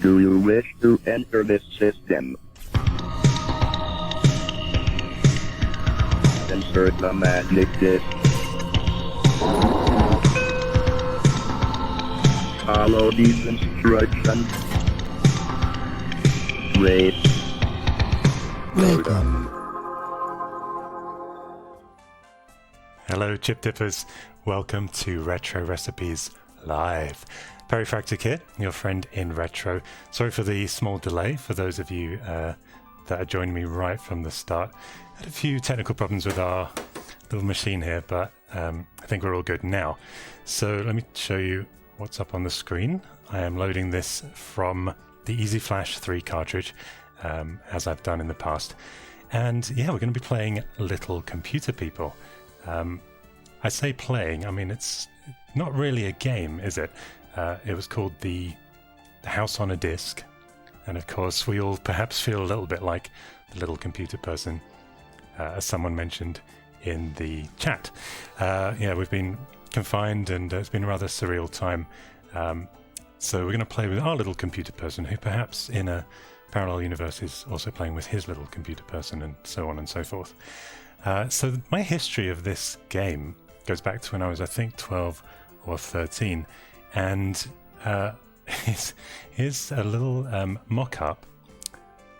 Do you wish to enter this system? Insert the magic disc. Follow these instructions. Wait. Welcome. Hello, chip dippers. Welcome to Retro Recipes Live. Perifractic here, your friend in retro. Sorry for the small delay for those of you that are joining me right from the start. Had a few technical problems with our little machine here, but I think we're all good now. So let me show you what's up on the screen. I am loading this from the Easy Flash 3 cartridge, as I've done in the past. And yeah, we're going to be playing Little Computer People. I say playing, I mean it's not really a game, is it? It was called the House on a Disc, and of course we all perhaps feel a little bit like the little computer person, as someone mentioned in the chat. Yeah, we've been confined and it's been a rather surreal time. So we're going to play with our little computer person, who perhaps in a parallel universe is also playing with his little computer person, and so on and so forth. So my history of this game goes back to when I was, I think, 12 or 13, and here's a little mock-up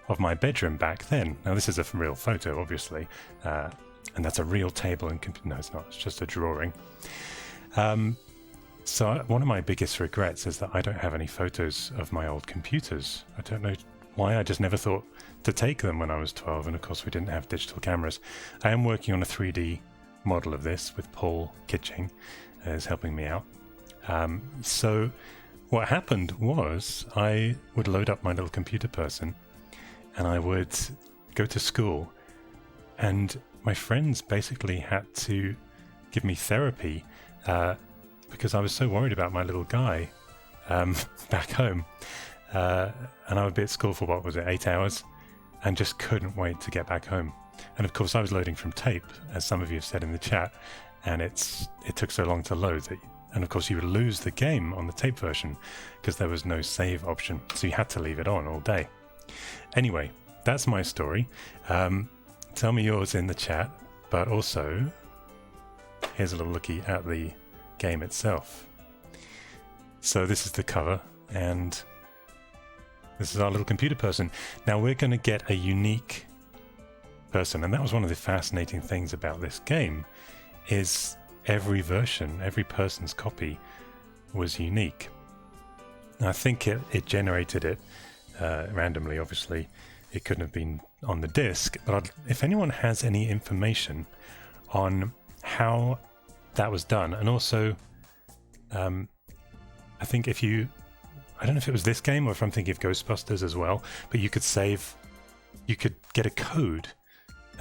of my bedroom back then. Now this is a real photo, obviously, and that's a real table and computer. No, it's not. It's just a drawing. So one of my biggest regrets is that I don't have any photos of my old computers. I don't know why, I just never thought to take them when I was 12, and of course we didn't have digital cameras. I am working on a 3D model of this with Paul Kitching, is helping me out. So what happened was I would load up my little computer person and I would go to school, and my friends basically had to give me therapy because I was so worried about my little guy back home. And I would be at school for, what was it, 8 hours, and just couldn't wait to get back home. And of course I was loading from tape, as some of you have said in the chat, and it took so long to load that, and of course you would lose the game on the tape version because there was no save option, so you had to leave it on all day. Anyway, that's my story. Tell me yours in the chat, but also here's a little looky at the game itself. So this is the cover, and this is our little computer person. Now we're going to get a unique person, and that was one of the fascinating things about this game, is every version, every person's copy was unique. I think it generated it randomly, obviously. It couldn't have been on the disc, but if anyone has any information on how that was done, and also I think if you, I don't know if it was this game or if I'm thinking of Ghostbusters as well, but you could save, you could get a code,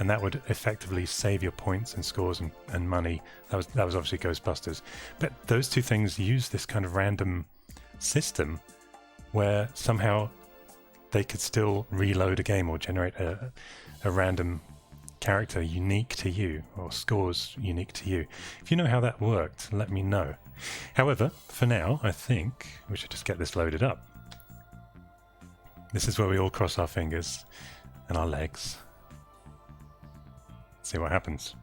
and that would effectively save your points and scores and money. That was obviously Ghostbusters. But those two things use this kind of random system where somehow they could still reload a game or generate a random character unique to you, or scores unique to you. If you know how that worked, let me know. However, for now, I think we should just get this loaded up. This is where we all cross our fingers and our legs. See what happens.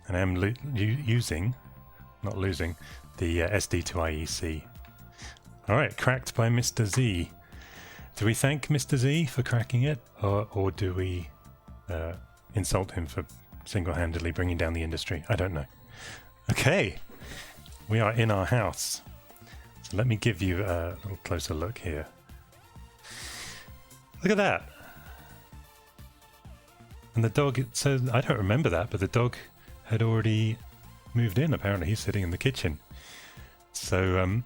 And I am using, not losing, the SD2IEC. Alright, cracked by Mr. Z. Do we thank Mr. Z for cracking it, or do we insult him for single-handedly bringing down the industry? I don't know. Okay, we are in our house. So let me give you a little closer look here. Look at that. And the dog, so I don't remember that, but the dog had already moved in. Apparently he's sitting in the kitchen. So,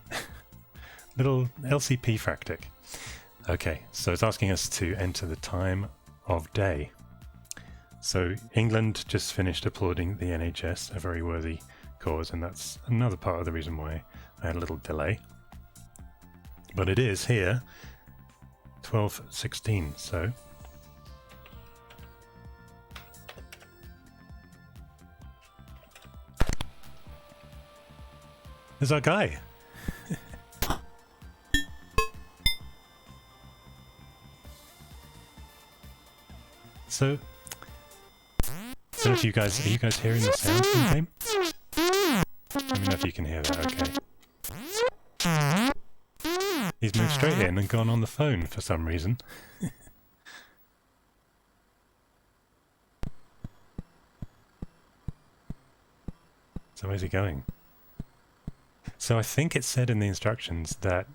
little LCP-fractic. Okay, so it's asking us to enter the time of day. So England just finished applauding the NHS, a very worthy cause, and that's another part of the reason why I had a little delay. But it is here, 12:16, so there's our guy. So, if you guys, are you guys hearing the sound from the game? Let me know if you can hear that, okay. He's moved straight in and gone on the phone for some reason. So where's he going? So I think it said in the instructions that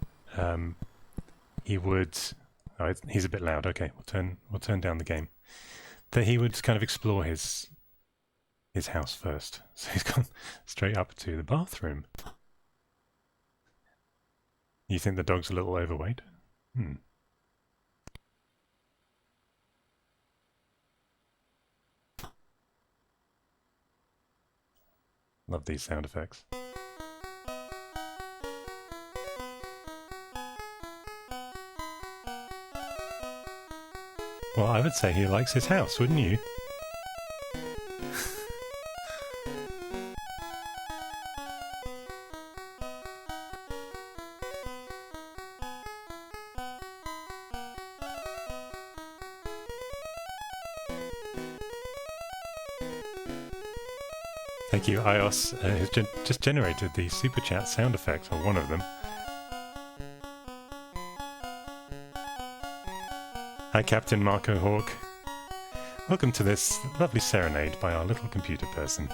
he would... Oh, he's a bit loud. Okay, we'll turn down the game. That he would kind of explore his house first. So he's gone straight up to the bathroom. You think the dog's a little overweight? Love these sound effects. Well, I would say he likes his house, wouldn't you? Thank you, iOS has just generated the super chat sound effects, or one of them. Hi, Captain Marco Hawk. Welcome to this lovely serenade by our little computer person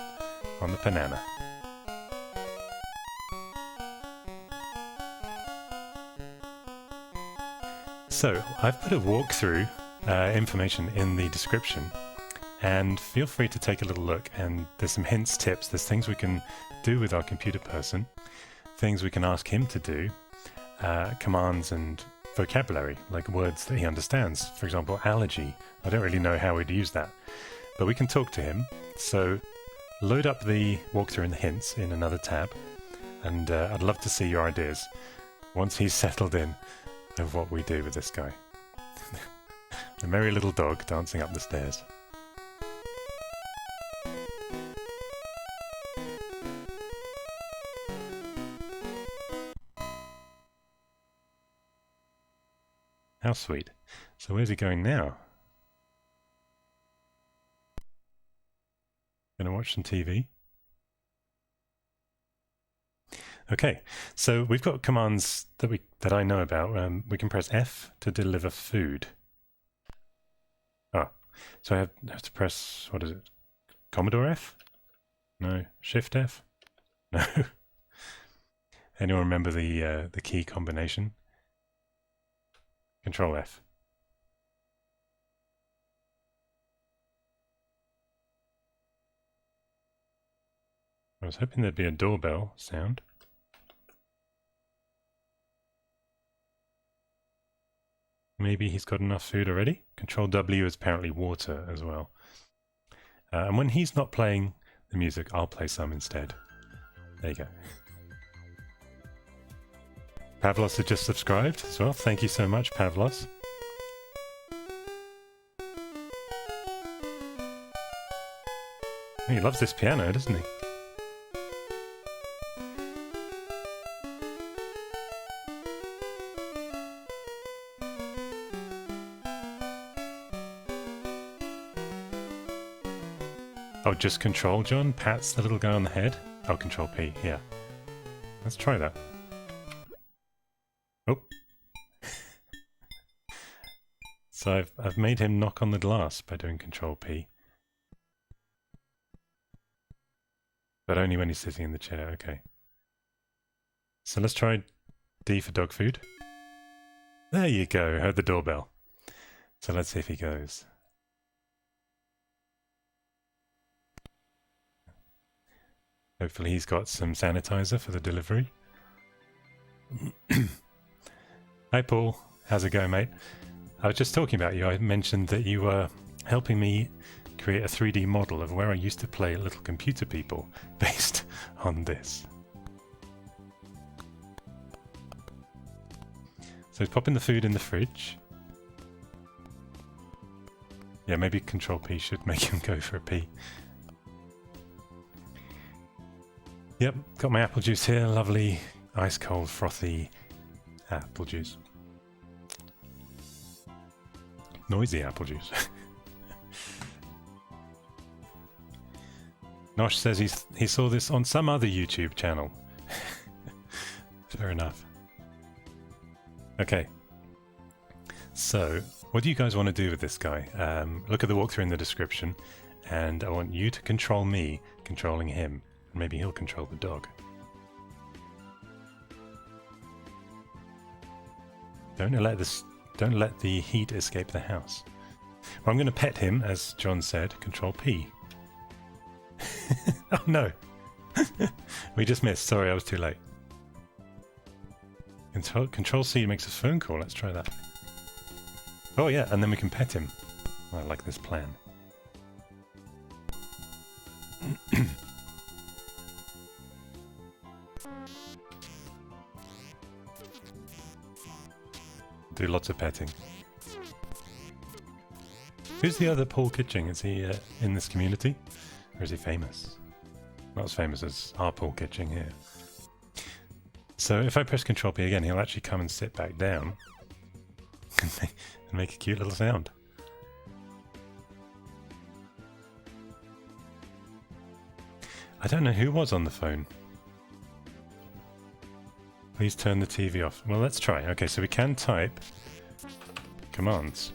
on the banana. So, I've put a walkthrough information in the description. And feel free to take a little look, and there's some hints, tips, there's things we can do with our computer person, things we can ask him to do, commands and vocabulary, like words that he understands. For example, allergy. I don't really know how we'd use that, but we can talk to him. So load up the walkthrough and the hints in another tab, and I'd love to see your ideas once he's settled in of what we do with this guy. The merry little dog dancing up the stairs. How sweet. So where's he going now? Gonna watch some TV? Okay, so we've got commands that I know about. We can press F to deliver food. Oh, so I have to press, what is it? Commodore F? No. Shift F? No. Anyone remember the key combination? Control F. I was hoping there'd be a doorbell sound. Maybe he's got enough food already. Control W is apparently water as well. And when he's not playing the music, I'll play some instead. There you go. Pavlos has just subscribed as well. Thank you so much, Pavlos. He loves this piano, doesn't he? Oh, just Control, John? Pats the little guy on the head? Oh, Control P, yeah. Let's try that. Oh. So I've made him knock on the glass by doing Control P. But only when he's sitting in the chair, okay. So let's try D for dog food. There you go, heard the doorbell. So let's see if he goes. Hopefully he's got some sanitizer for the delivery. Hi Paul, how's it going, mate? I was just talking about you. I mentioned that you were helping me create a 3D model of where I used to play Little Computer People based on this. So he's popping the food in the fridge. Yeah, maybe Control P should make him go for a pee. Yep, got my apple juice here. Lovely, ice cold, frothy apple juice. Noisy apple juice. Nosh says he saw this on some other YouTube channel. Fair enough. Okay. So, what do you guys want to do with this guy? Look at the walkthrough in the description, and I want you to control me, controlling him. And maybe he'll control the dog. Don't let the heat escape the house. Well, I'm going to pet him, as John said. Control P. Oh no! We just missed. Sorry, I was too late. Control C makes a phone call. Let's try that. Oh yeah, and then we can pet him. Oh, I like this plan. Do lots of petting. Who's the other Paul Kitching? Is he in this community? Or is he famous? Not as famous as our Paul Kitching here. So if I press Control P again, he'll actually come and sit back down and make a cute little sound. I don't know who was on the phone. Please turn the TV off. Well, let's try. Okay, so we can type commands.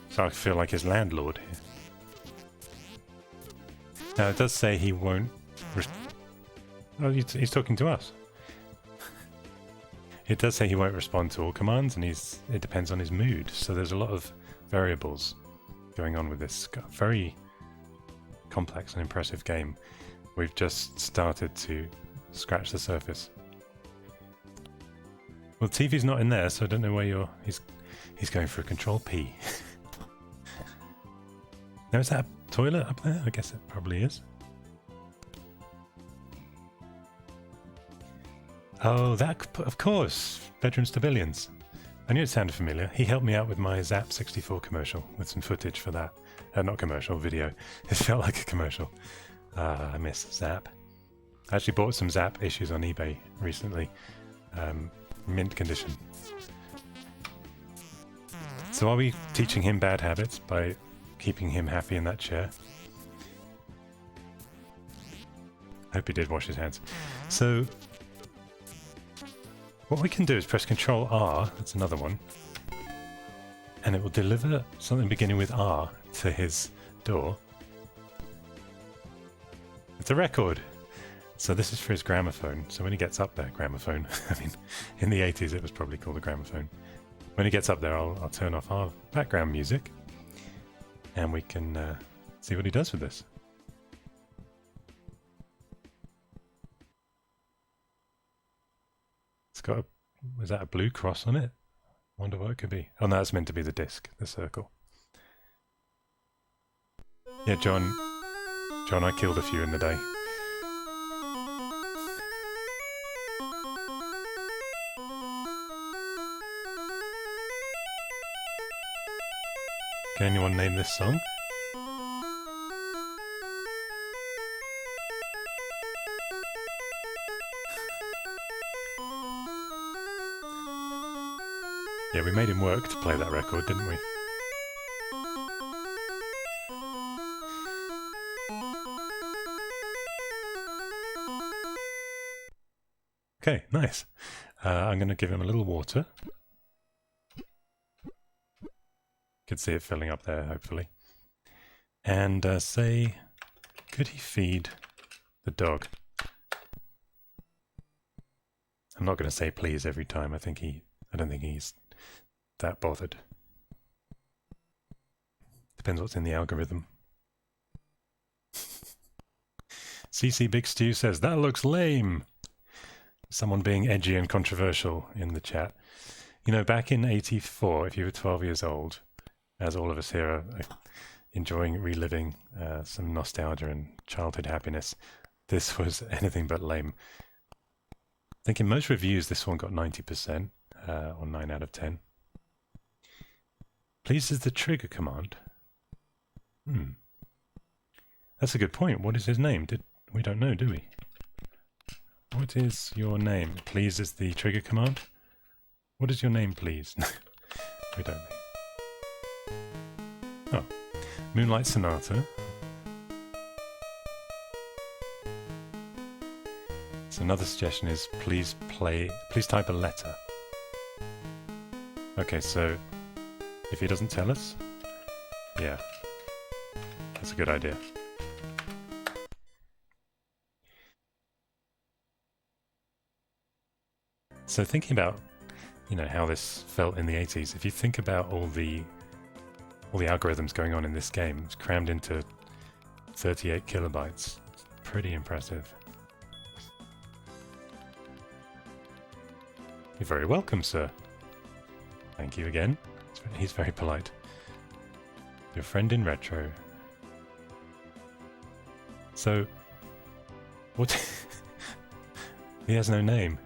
So I feel like his landlord here. Now it does say he won't... Oh, he's talking to us. It does say he won't respond to all commands, and it depends on his mood. So there's a lot of variables going on with this very complex and impressive game. We've just started to scratch the surface. Well, the TV's not in there, so I don't know where he's going for a Control P. Now, is that a toilet up there? I guess it probably is. Oh, that, of course! Bedrooms to Billions. I knew it sounded familiar. He helped me out with my Zap 64 commercial, with some footage for that. Not commercial, video. It felt like a commercial. I miss Zap. I actually bought some Zap issues on eBay recently. Mint condition. So are we teaching him bad habits by keeping him happy in that chair? Hope he did wash his hands. So what we can do is press Control R, that's another one, and it will deliver something beginning with R to his door. It's a record! So this is for his gramophone. So when he gets up there, gramophone, I mean, in the 80s it was probably called a gramophone. When he gets up there, I'll turn off our background music, and we can see what he does with this. It's got a, is that a blue cross on it? I wonder what it could be. Oh no, that's meant to be the disc, the circle. Yeah, John, I killed a few in the day. Can anyone name this song? Yeah, we made him work to play that record, didn't we? Okay, nice. I'm going to give him a little water. You can see it filling up there, hopefully. And say, could he feed the dog? I'm not going to say please every time. I don't think he's that bothered. Depends what's in the algorithm. CC Big Stew says, that looks lame! Someone being edgy and controversial in the chat. You know, back in '84, if you were 12 years old, as all of us here are enjoying reliving some nostalgia and childhood happiness, this was anything but lame. I think in most reviews this one got 90%, or 9 out of 10. Please is the trigger command. That's a good point. What is his name? We don't know, do we? What is your name? Please is the trigger command. What is your name, please? We don't know. Oh. Moonlight Sonata. So another suggestion is please type a letter. Okay, so if he doesn't tell us, yeah, that's a good idea. So thinking about, you know, how this felt in the 80s, if you think about all the algorithms going on in this game, it's crammed into 38 kilobytes. It's pretty impressive. You're very welcome, sir. Thank you again. He's very polite. Your friend in retro. So, what? He has no name.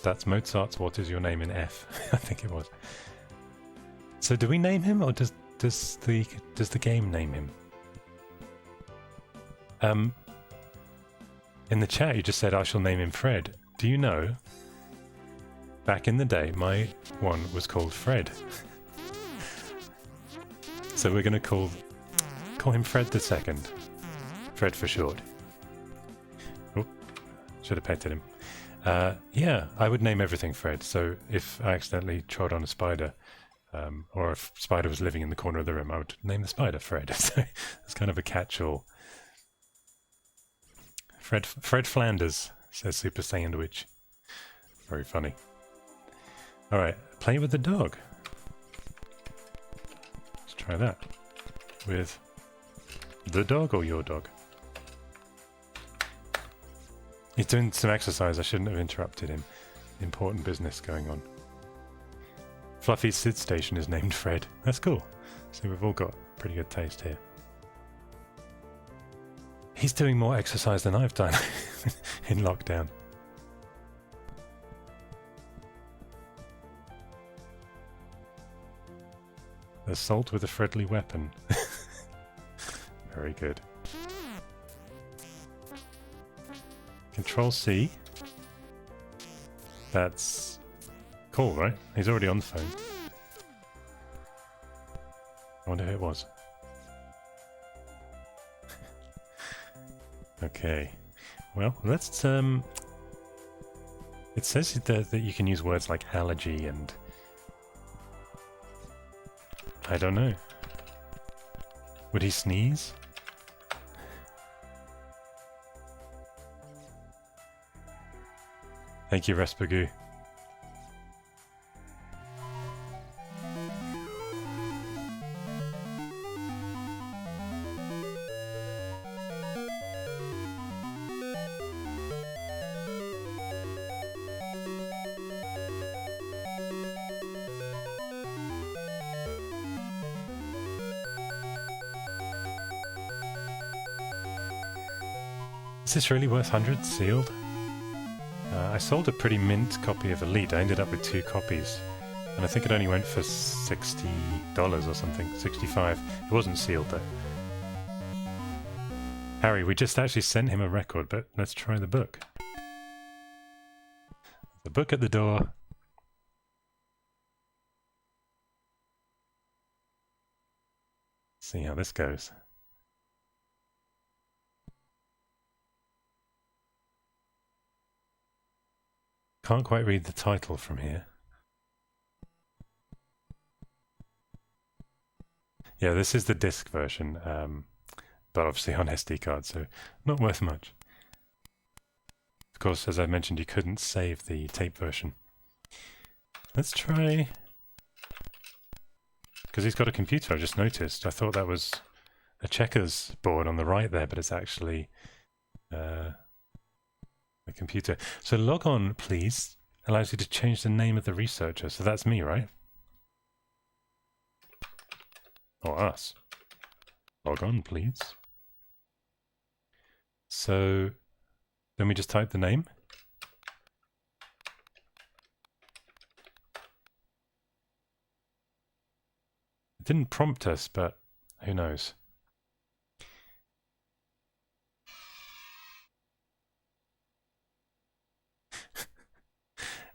That's Mozart's What Is Your Name in F. I think it was. So do we name him, or does the game name him? In the chat you just said I shall name him Fred. Do you know, back in the day my one was called Fred. So we're gonna call him Fred the Second. Fred for short. Oh, should have petted him. Yeah, I would name everything Fred, so if I accidentally trod on a spider, or if a spider was living in the corner of the room, I would name the spider Fred. So it's kind of a catch-all. Fred Flanders, says Super Sandwich. Very funny. Alright, play with the dog. Let's try that. With the dog or your dog? He's doing some exercise, I shouldn't have interrupted him. Important business going on. Fluffy's Sid Station is named Fred. That's cool. So we've all got pretty good taste here. He's doing more exercise than I've done in lockdown. Assault with a friendly weapon. Very good. Control C. That's cool, right? He's already on the phone. I wonder who it was. Okay. Well, let's it says that you can use words like allergy and I don't know. Would he sneeze? Thank you, Respagoo. Is this really worth 100 sealed? I sold a pretty mint copy of Elite. I ended up with 2 copies. And I think it only went for $60 or something. 65. It wasn't sealed though. Harry, we just actually sent him a record, but let's try the book. The book at the door. See how this goes. Can't quite read the title from here. Yeah, this is the disc version, but obviously on SD card, so not worth much. Of course, as I mentioned, you couldn't save the tape version. Let's try... Because he's got a computer, I just noticed. I thought that was a checkers board on the right there, but it's actually... the computer. So log on, please, allows you to change the name of the researcher. So that's me, right? Or us. Log on, please. So then we just type the name. It didn't prompt us, but who knows?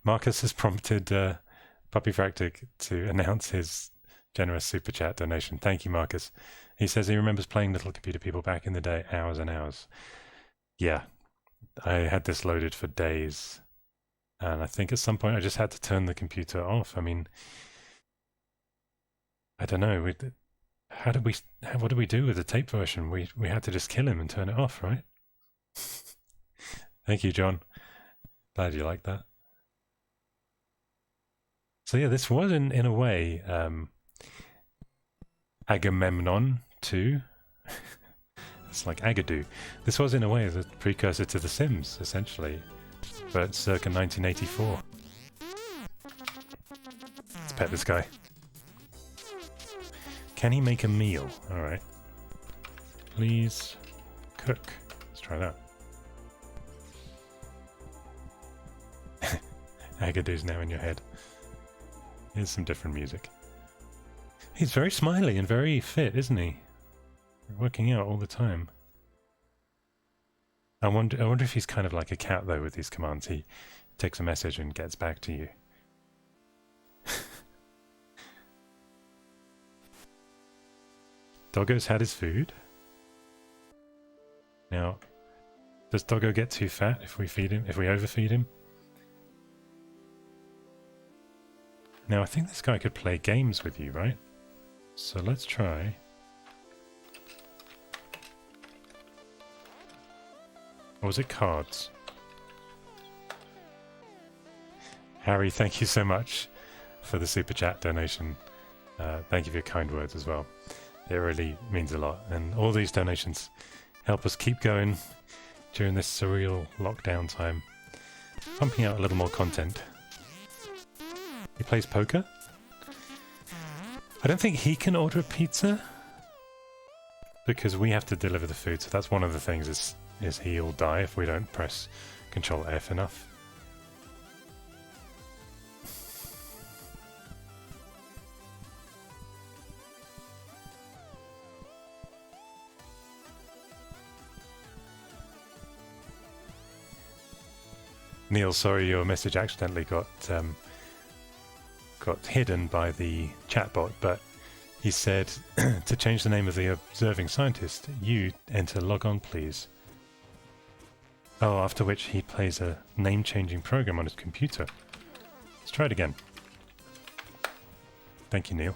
Marcus has prompted Puppyfractic to announce his generous super chat donation. Thank you, Marcus. He says he remembers playing Little Computer People back in the day, hours and hours. Yeah, I had this loaded for days. And I think at some point I just had to turn the computer off. I mean, I don't know. What do we do with the tape version? We had to just kill him and turn it off, right? Thank you, John. Glad you like that. So yeah, this was in a way Agamemnon 2. It's like Agadoo. This was in a way the precursor to The Sims, essentially, but circa 1984. Let's pet this guy. Can he make a meal? Alright. Please cook. Let's try that. Agadoo's now in your head. Here's some different music. He's very smiley and very fit, isn't he? Working out all the time. I wonder if he's kind of like a cat, though, with these commands. He takes a message and gets back to you. Doggo's had his food. Now, does Doggo get too fat if we feed him? If we overfeed him? Now, I think this guy could play games with you, right? So let's try. Or was it cards? Harry, thank you so much for the super chat donation. Thank you for your kind words as well. It really means a lot. And all these donations help us keep going during this surreal lockdown time. Pumping out a little more content. He plays poker. I don't think he can order a pizza because we have to deliver the food. So that's one of the things is he'll die if we don't press Control F enough. Neil, sorry your message accidentally got hidden by the chatbot, but he said to change the name of the observing scientist, you enter log on please. Oh, after which he plays a name-changing program on his computer. Let's try it again. Thank you, Neil.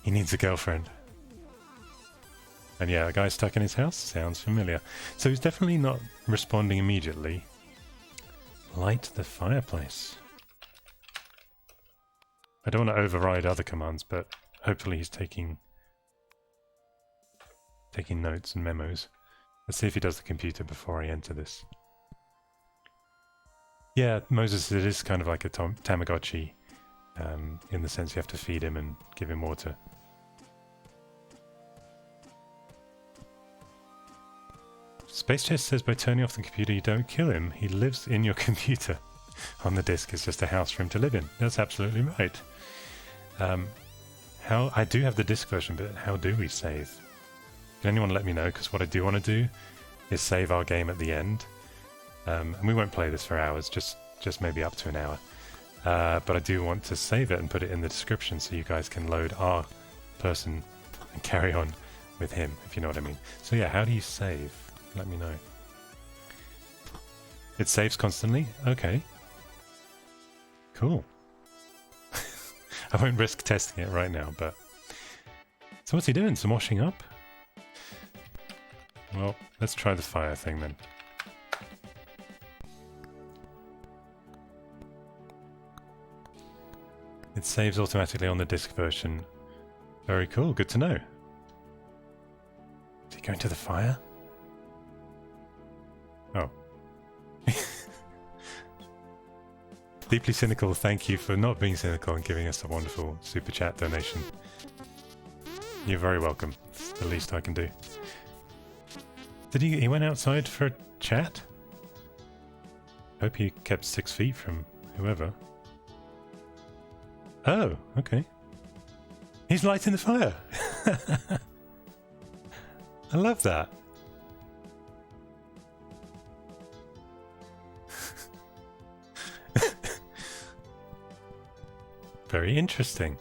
He needs a girlfriend. And yeah, a guy stuck in his house sounds familiar. So he's definitely not responding immediately. Light the fireplace. I don't want to override other commands, but hopefully he's taking notes and memos. Let's see if he does the computer before I enter this. Yeah, Moses, it is kind of like a Tamagotchi, in the sense you have to feed him and give him water. Space Chest says by turning off the computer you don't kill him. He lives in your computer. On the disk is just a house for him to live in. That's absolutely right. How I do have the disk version, but how do we save? Can anyone let me know? Because what I do want to do is save our game at the end. And we won't play this for hours, just maybe up to an hour. But I do want to save it and put it in the description so you guys can load our person and carry on with him, if you know what I mean. So yeah, how do you save? Let me know. It saves constantly? Okay. Cool. I won't risk testing it right now, but... So what's he doing? Some washing up? Well, let's try the fire thing then. It saves automatically on the disk version. Very cool, good to know. Is he going to the fire? Oh. Deeply cynical, thank you for not being cynical and giving us a wonderful super chat donation. You're very welcome. It's the least I can do. Did he went outside for a chat? Hope he kept 6 feet from whoever. Oh, okay. He's lighting the fire. I love that. Very interesting.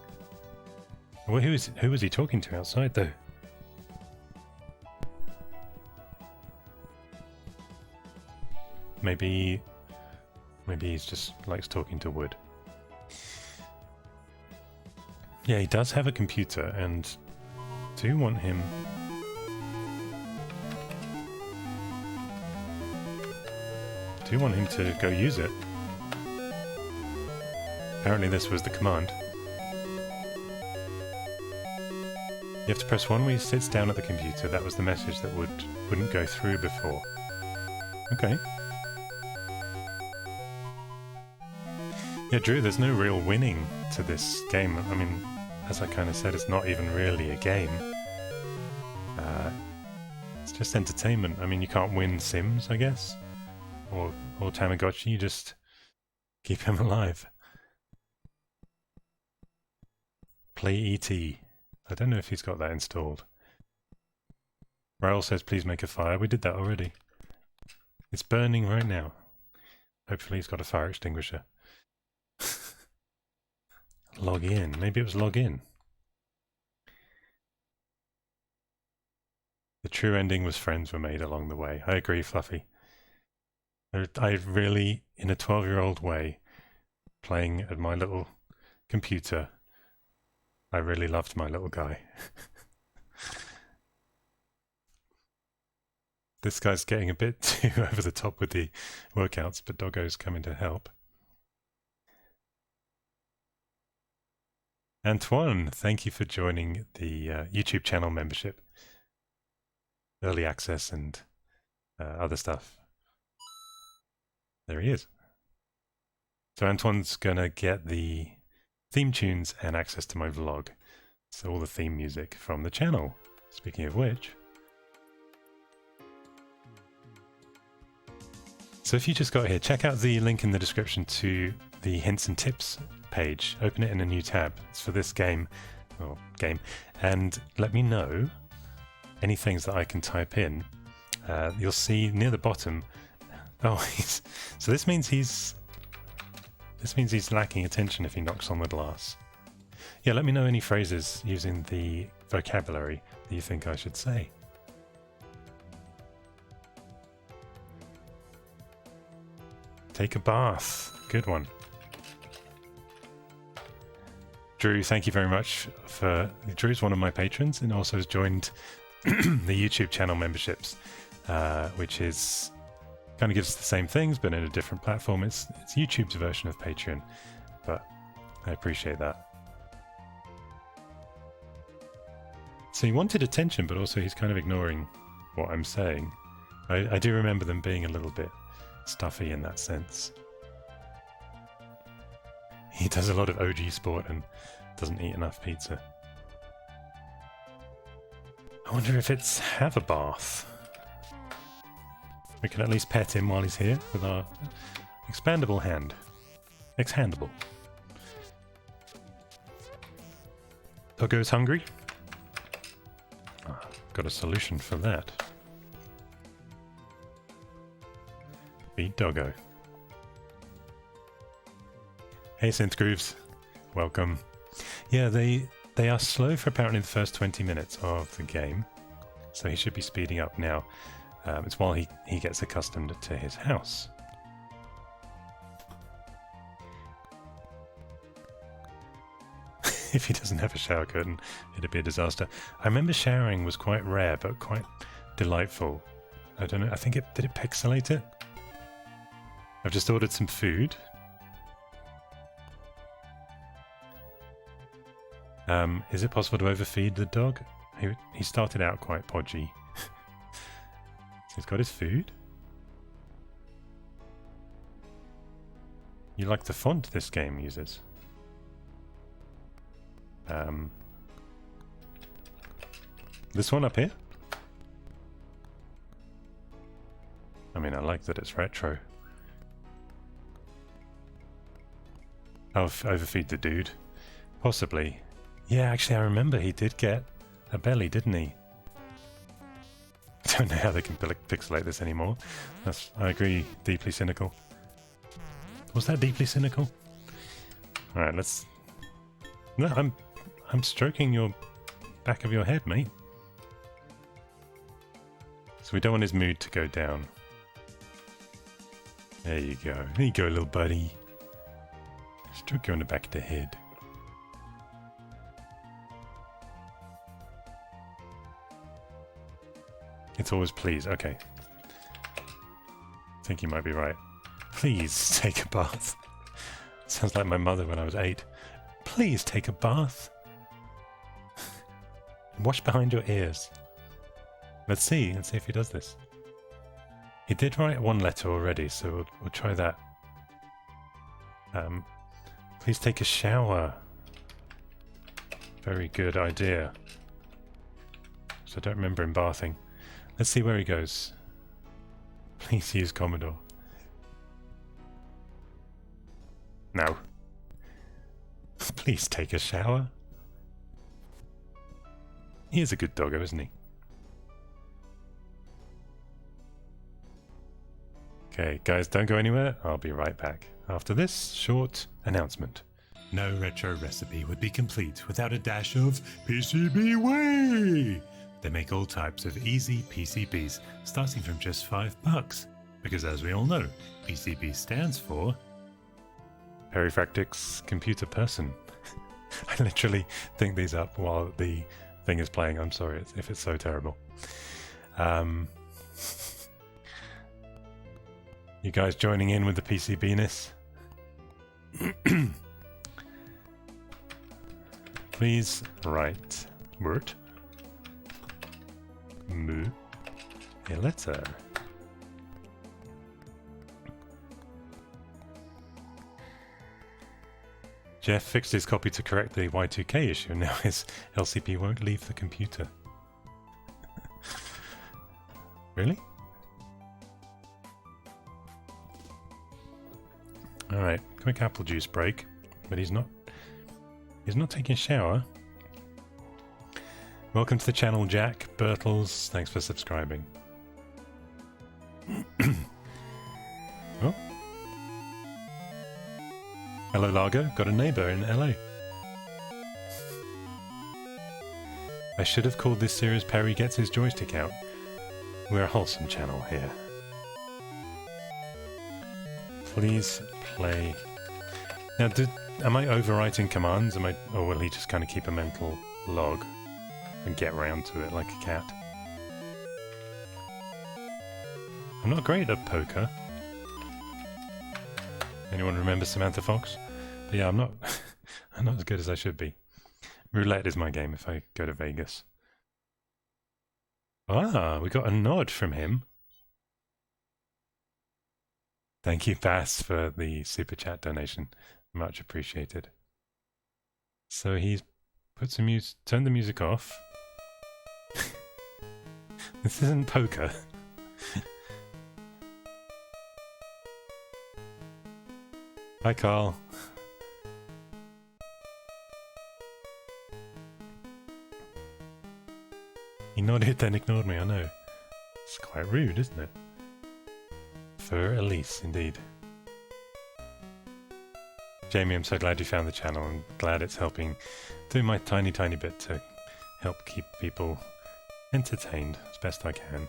Well, who was he talking to outside, though? Maybe he's just likes talking to wood. Yeah, he does have a computer, and do want him. Do want him to go use it. Apparently, this was the command. You have to press 1 when he sits down at the computer. That was the message that wouldn't go through before. Okay. Yeah, Drew, there's no real winning to this game. I mean, as I kind of said, it's not even really a game. It's just entertainment. I mean, you can't win Sims, I guess. Or Tamagotchi, you just keep him alive. Play E.T. I don't know if he's got that installed. Raoul says, please make a fire. We did that already. It's burning right now. Hopefully he's got a fire extinguisher. Log in. Maybe it was log in. The true ending was friends were made along the way. I agree, Fluffy. I really, in a 12-year-old way, playing at my little computer, I really loved my little guy. This guy's getting a bit too over the top with the workouts, but Doggo's coming to help. Antoine, thank you for joining the YouTube channel membership. Early access and other stuff. There he is. So Antoine's gonna get the theme tunes and access to my vlog. So all the theme music from the channel. Speaking of which. So if you just got here, check out the link in the description to the hints and tips page. Open it in a new tab. It's for this game, and let me know any things that I can type in. You'll see near the bottom. Oh, so this means he's lacking attention if he knocks on the glass. Yeah, let me know any phrases using the vocabulary that you think I should say. Take a bath. Good one. Drew, thank you very much for... Drew's one of my patrons and also has joined the YouTube channel memberships, which is... kind of gives the same things, but in a different platform. It's YouTube's version of Patreon, but I appreciate that. So he wanted attention, but also he's kind of ignoring what I'm saying. I do remember them being a little bit stuffy in that sense. He does a lot of OG sport and doesn't eat enough pizza. I wonder if it's have a bath. We can at least pet him while he's here with our expandable hand. Ex-handable. Doggo's hungry? Got a solution for that. Feed Doggo. Hey Synth Grooves, welcome. Yeah, they are slow for apparently the first 20 minutes of the game, so he should be speeding up now. It's while he gets accustomed to his house. If he doesn't have a shower curtain, it'd be a disaster. I remember showering was quite rare, but quite delightful. I don't know, I think did it pixelate it? I've just ordered some food. Is it possible to overfeed the dog? He started out quite podgy. So he's got his food. You like the font this game uses? This one up here? I mean, I like that it's retro. I'll overfeed the dude. Possibly. Yeah, actually I remember he did get a belly, didn't he? I don't know how they can pixelate this anymore. I agree, deeply cynical. Was that deeply cynical? Alright, let's No, I'm stroking your back of your head, mate. So we don't want his mood to go down. There you go. There you go, little buddy. Stroke you on the back of the head. It's always please. Okay. I think you might be right. Please take a bath. Sounds like my mother when I was 8. Please take a bath. Wash behind your ears. Let's see if he does this. He did write one letter already, so we'll try that. Please take a shower. Very good idea. So I don't remember him bathing. Let's see where he goes. Please use Commodore. No. Please take a shower. He is a good doggo, isn't he? Okay, guys, don't go anywhere. I'll be right back after this short announcement. No retro recipe would be complete without a dash of PCB way! They make all types of easy PCBs, starting from just $5. Because as we all know, PCB stands for Perifractic's computer person. I literally think these up while the thing is playing. I'm sorry if it's so terrible. You guys joining in with the PCB-ness? Please write word a letter. Jeff fixed his copy to correct the Y2K issue, and now his LCP won't leave the computer. Really? Alright, quick apple juice break, but he's not taking a shower. Welcome to the channel, Jack Bertels. Thanks for subscribing. Oh. Hello, Largo. Got a neighbor in LA. I should have called this series Peri Gets His Joystick Out. We're a wholesome channel here. Please play. Now, am I overwriting commands? Or will he just kind of keep a mental log and get round to it like a cat? I'm not great at poker. Anyone remember Samantha Fox? But yeah, I'm not as good as I should be. Roulette is my game if I go to Vegas. Ah, we got a nod from him. Thank you, Bass, for the super chat donation. Much appreciated. So he's put some turned the music off. This isn't poker. Hi, Carl. He nodded, then ignored me, I know. It's quite rude, isn't it? For Elise, indeed. Jamie, I'm so glad you found the channel. I'm glad it's helping do my tiny bit to help keep people entertained as best I can.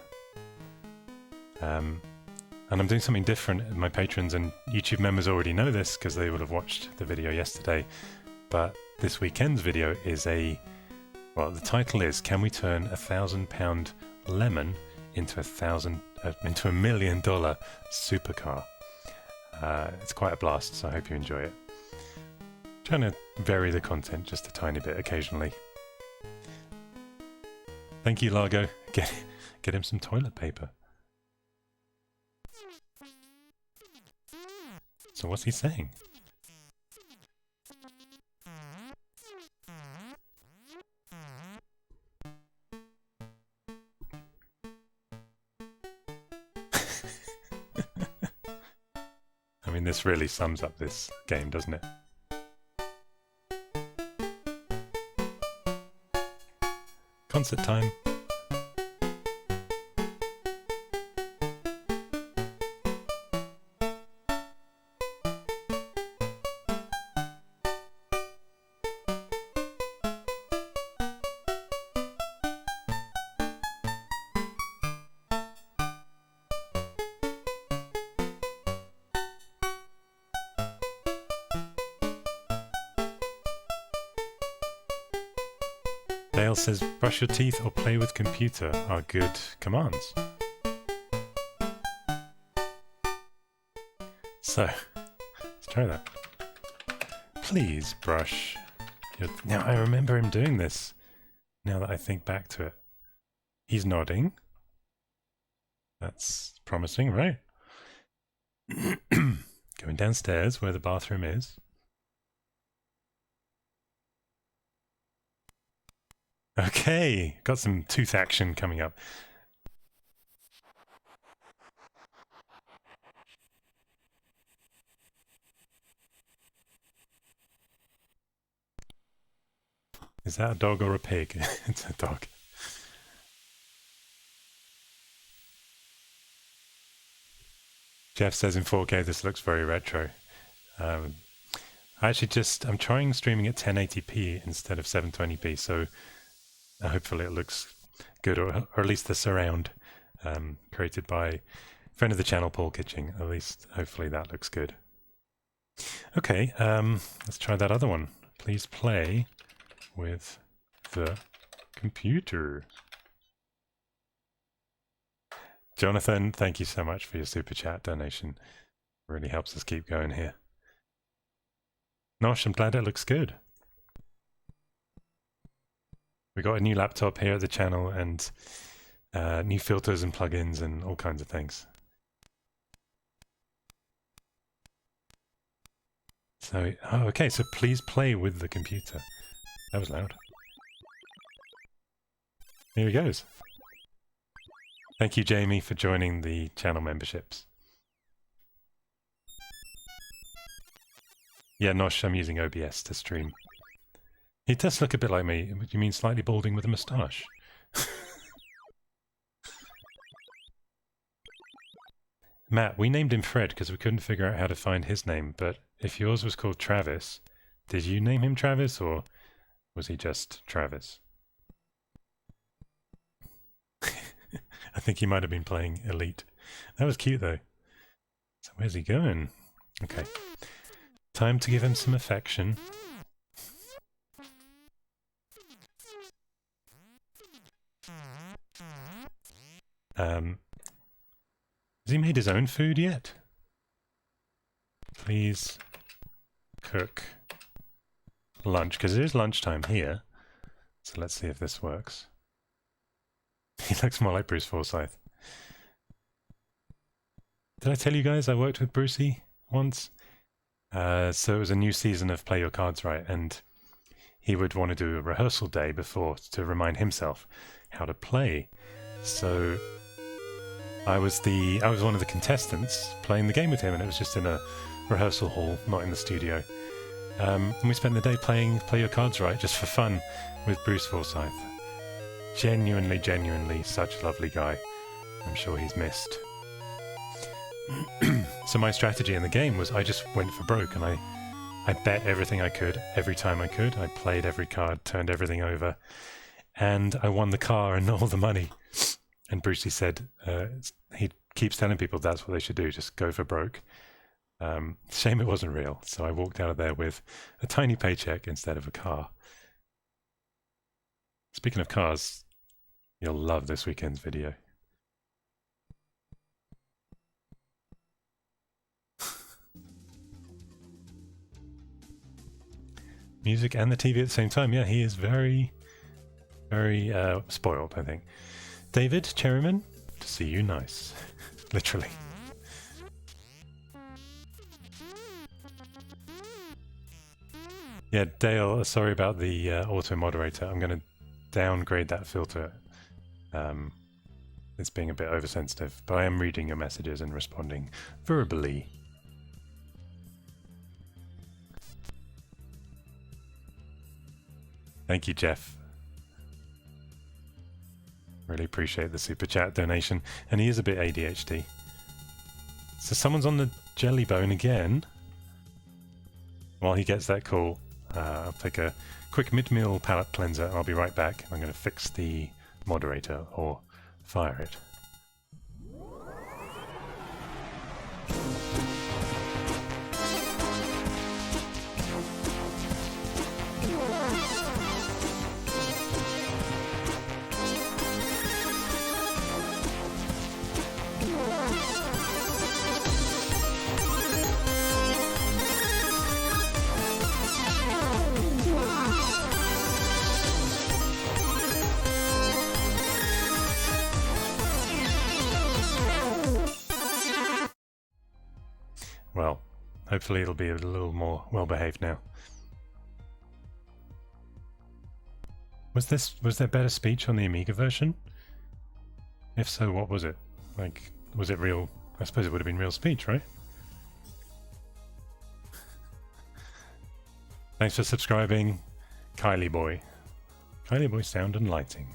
And I'm doing something different. My patrons and YouTube members already know this because they would have watched the video yesterday. But this weekend's video is well, the title is, Can We Turn a £1,000 Lemon into $1 million supercar? It's quite a blast, so I hope you enjoy it. Trying to vary the content just a tiny bit occasionally. Thank you, Largo. Get him some toilet paper. So what's he saying? I mean, this really sums up this game, doesn't it? Concert time. Dale says, brush your teeth or play with computer are good commands. So, let's try that. Please brush your... Now, I remember him doing this, now that I think back to it. He's nodding. That's promising, right? Going downstairs where the bathroom is. Okay, got some tooth action coming up. Is that a dog or a pig? It's a dog. Jeff says in 4K this looks very retro. I'm trying streaming at 1080p instead of 720p, so hopefully it looks good, or at least the surround created by friend of the channel, Paul Kitching. At least hopefully that looks good. Okay, let's try that other one. Please play with the computer. Jonathan, thank you so much for your super chat donation. It really helps us keep going here. Nosh, I'm glad it looks good. We got a new laptop here at the channel and new filters and plugins and all kinds of things. So, oh, okay, so please play with the computer. That was loud. Here he goes. Thank you, Jamie, for joining the channel memberships. Yeah, Nosh, I'm using OBS to stream. He does look a bit like me. You mean slightly balding with a moustache? Matt, we named him Fred because we couldn't figure out how to find his name, but if yours was called Travis, did you name him Travis, or was he just Travis? I think he might have been playing Elite. That was cute, though. So where's he going? Okay. Time to give him some affection. Has he made his own food yet? Please cook lunch, because it is lunchtime here. So let's see if this works. He looks more like Bruce Forsyth. Did I tell you guys I worked with Brucey once? So it was a new season of Play Your Cards Right, and he would want to do a rehearsal day before to remind himself how to play. So I was one of the contestants playing the game with him, and it was just in a rehearsal hall, not in the studio. And we spent the day playing Play Your Cards Right just for fun with Bruce Forsyth. Genuinely such a lovely guy. I'm sure he's missed. So my strategy in the game was I just went for broke, and I bet everything I could every time I could. I played every card, turned everything over, and I won the car and all the money. And Brucey said he keeps telling people that's what they should do, just go for broke. Shame it wasn't real, so I walked out of there with a tiny paycheck instead of a car. Speaking of cars, you'll love this weekend's video. Music and the TV at the same time. Yeah, he is very, very spoiled, I think. David Cherryman, to see you nice. Literally. Yeah, Dale, sorry about the auto moderator. I'm going to downgrade that filter. It's being a bit oversensitive, but I am reading your messages and responding verbally. Thank you, Jeff. Really appreciate the super chat donation. And he is a bit ADHD. So someone's on the jelly bone again. While he gets that call, I'll take a quick mid-meal palate cleanser and I'll be right back. I'm going to fix the moderator or fire it. Hopefully it'll be a little more well-behaved now. Was there better speech on the Amiga version? If so, what was it? Like, was it real? I suppose it would have been real speech, right? Thanks for subscribing, Kylie Boy. Kylie Boy Sound and Lighting.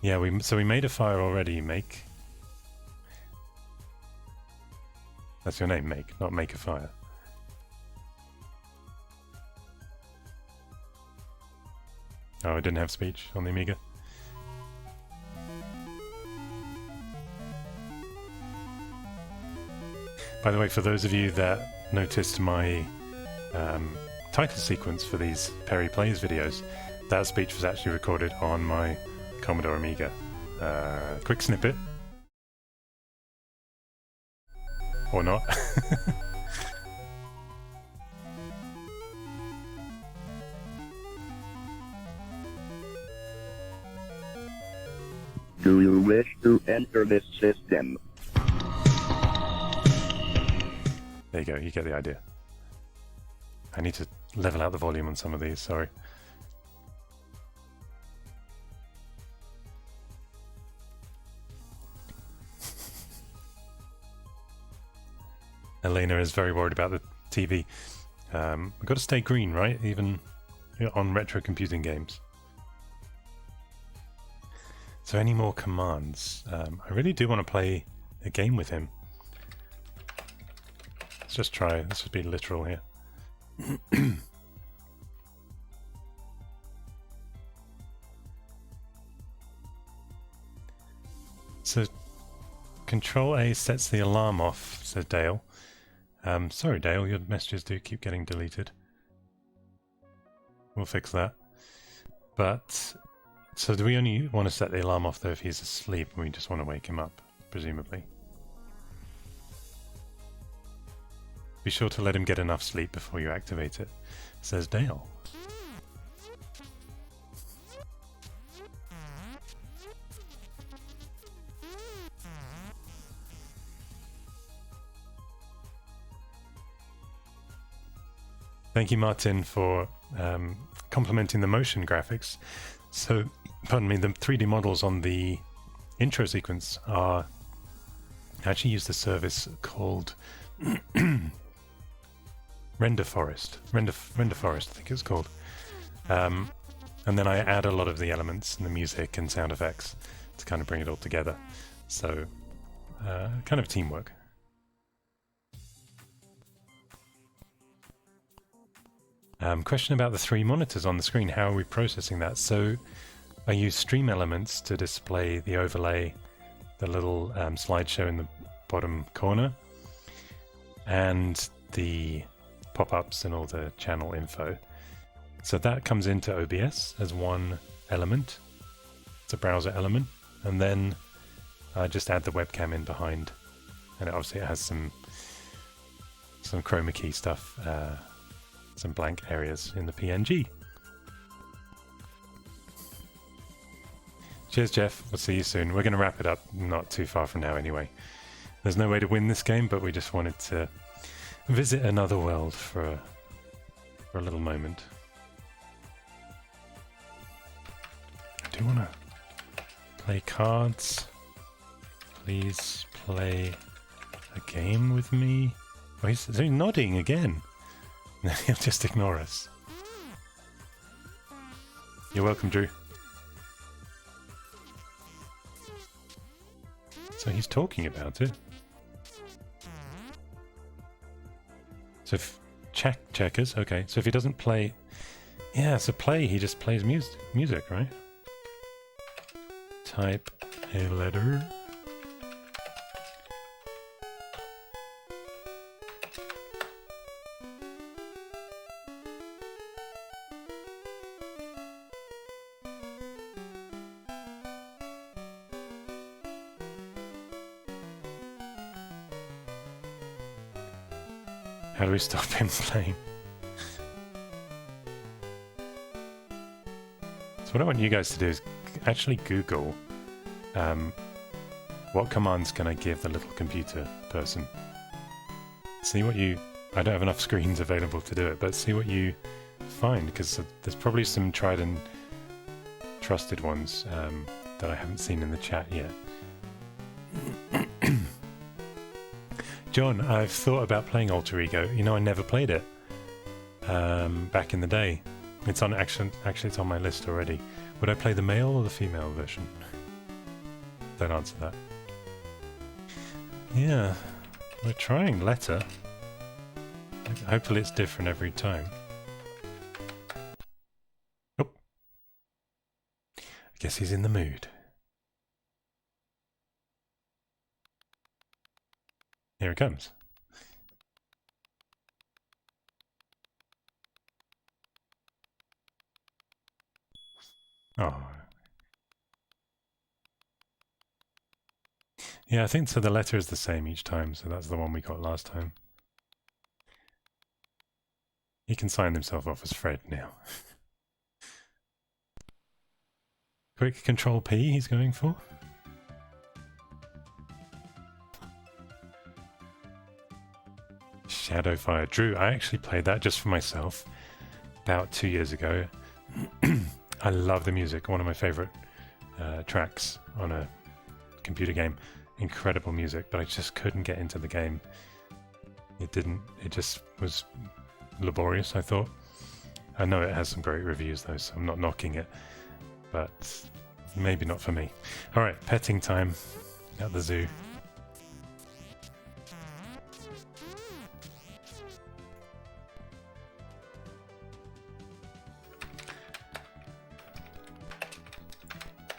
Yeah, so we made a fire already, Make. That's your name, Make, not Make a Fire. Oh, I didn't have speech on the Amiga. By the way, for those of you that noticed my title sequence for these Peri Plays videos, that speech was actually recorded on my Commodore Amiga. Quick snippet. Or not. Do you wish to enter this system? There you go, you get the idea. I need to level out the volume on some of these, sorry. Elena is very worried about the TV. We've got to stay green, right? Even on retro computing games. So any more commands? I really do want to play a game with him. Let's just try. Let's just be literal here. So Control A sets the alarm off, says Dale. Sorry Dale, your messages do keep getting deleted. We'll fix that. But so do we only want to set the alarm off though if he's asleep and we just want to wake him up, presumably? Be sure to let him get enough sleep before you activate it, says Dale. Thank you, Martin, for complimenting the motion graphics. So, pardon me, the 3D models on the intro sequence are actually use the service called Render Forest. Render Forest, I think it's called. And then I add a lot of the elements and the music and sound effects to kind of bring it all together. So, kind of teamwork. Question about the 3 monitors on the screen. How are we processing that? So I use Stream Elements to display the overlay, the little slideshow in the bottom corner, and the pop-ups and all the channel info. So that comes into OBS as one element. It's a browser element. And then I just add the webcam in behind. And obviously it has some chroma key stuff, some blank areas in the PNG. Cheers, Jeff. We'll see you soon. We're going to wrap it up not too far from now anyway. There's no way to win this game, but we just wanted to visit another world for a little moment. I do want to play cards. Please play a game with me. Oh, he's nodding again. He'll just ignore us. You're welcome, Drew. So he's talking about it. So if checkers, okay. So if he doesn't play, yeah, so play, he just plays music, right? Type a letter. How do we stop him playing? So what I want you guys to do is actually Google What commands can I give the little computer person? See what you... I don't have enough screens available to do it, but see what you find, because there's probably some tried and trusted ones that I haven't seen in the chat yet. John, I've thought about playing Alter Ego. You know, I never played it back in the day. It's on actually it's on my list already. Would I play the male or the female version? Don't answer that. Yeah, we're trying letter. Hopefully it's different every time. Oh, I guess he's in the mood. Here it comes. Oh. Yeah, I think so. The letter is the same each time, so that's the one we got last time. He can sign himself off as Fred now. Quick Control P he's going for. Shadowfire. Drew, I actually played that just for myself about 2 years ago. I love the music. One of my favorite tracks on a computer game. Incredible music, but I just couldn't get into the game. It just was laborious, I thought. I know it has some great reviews though, so I'm not knocking it, but maybe not for me. Alright, petting time at the zoo.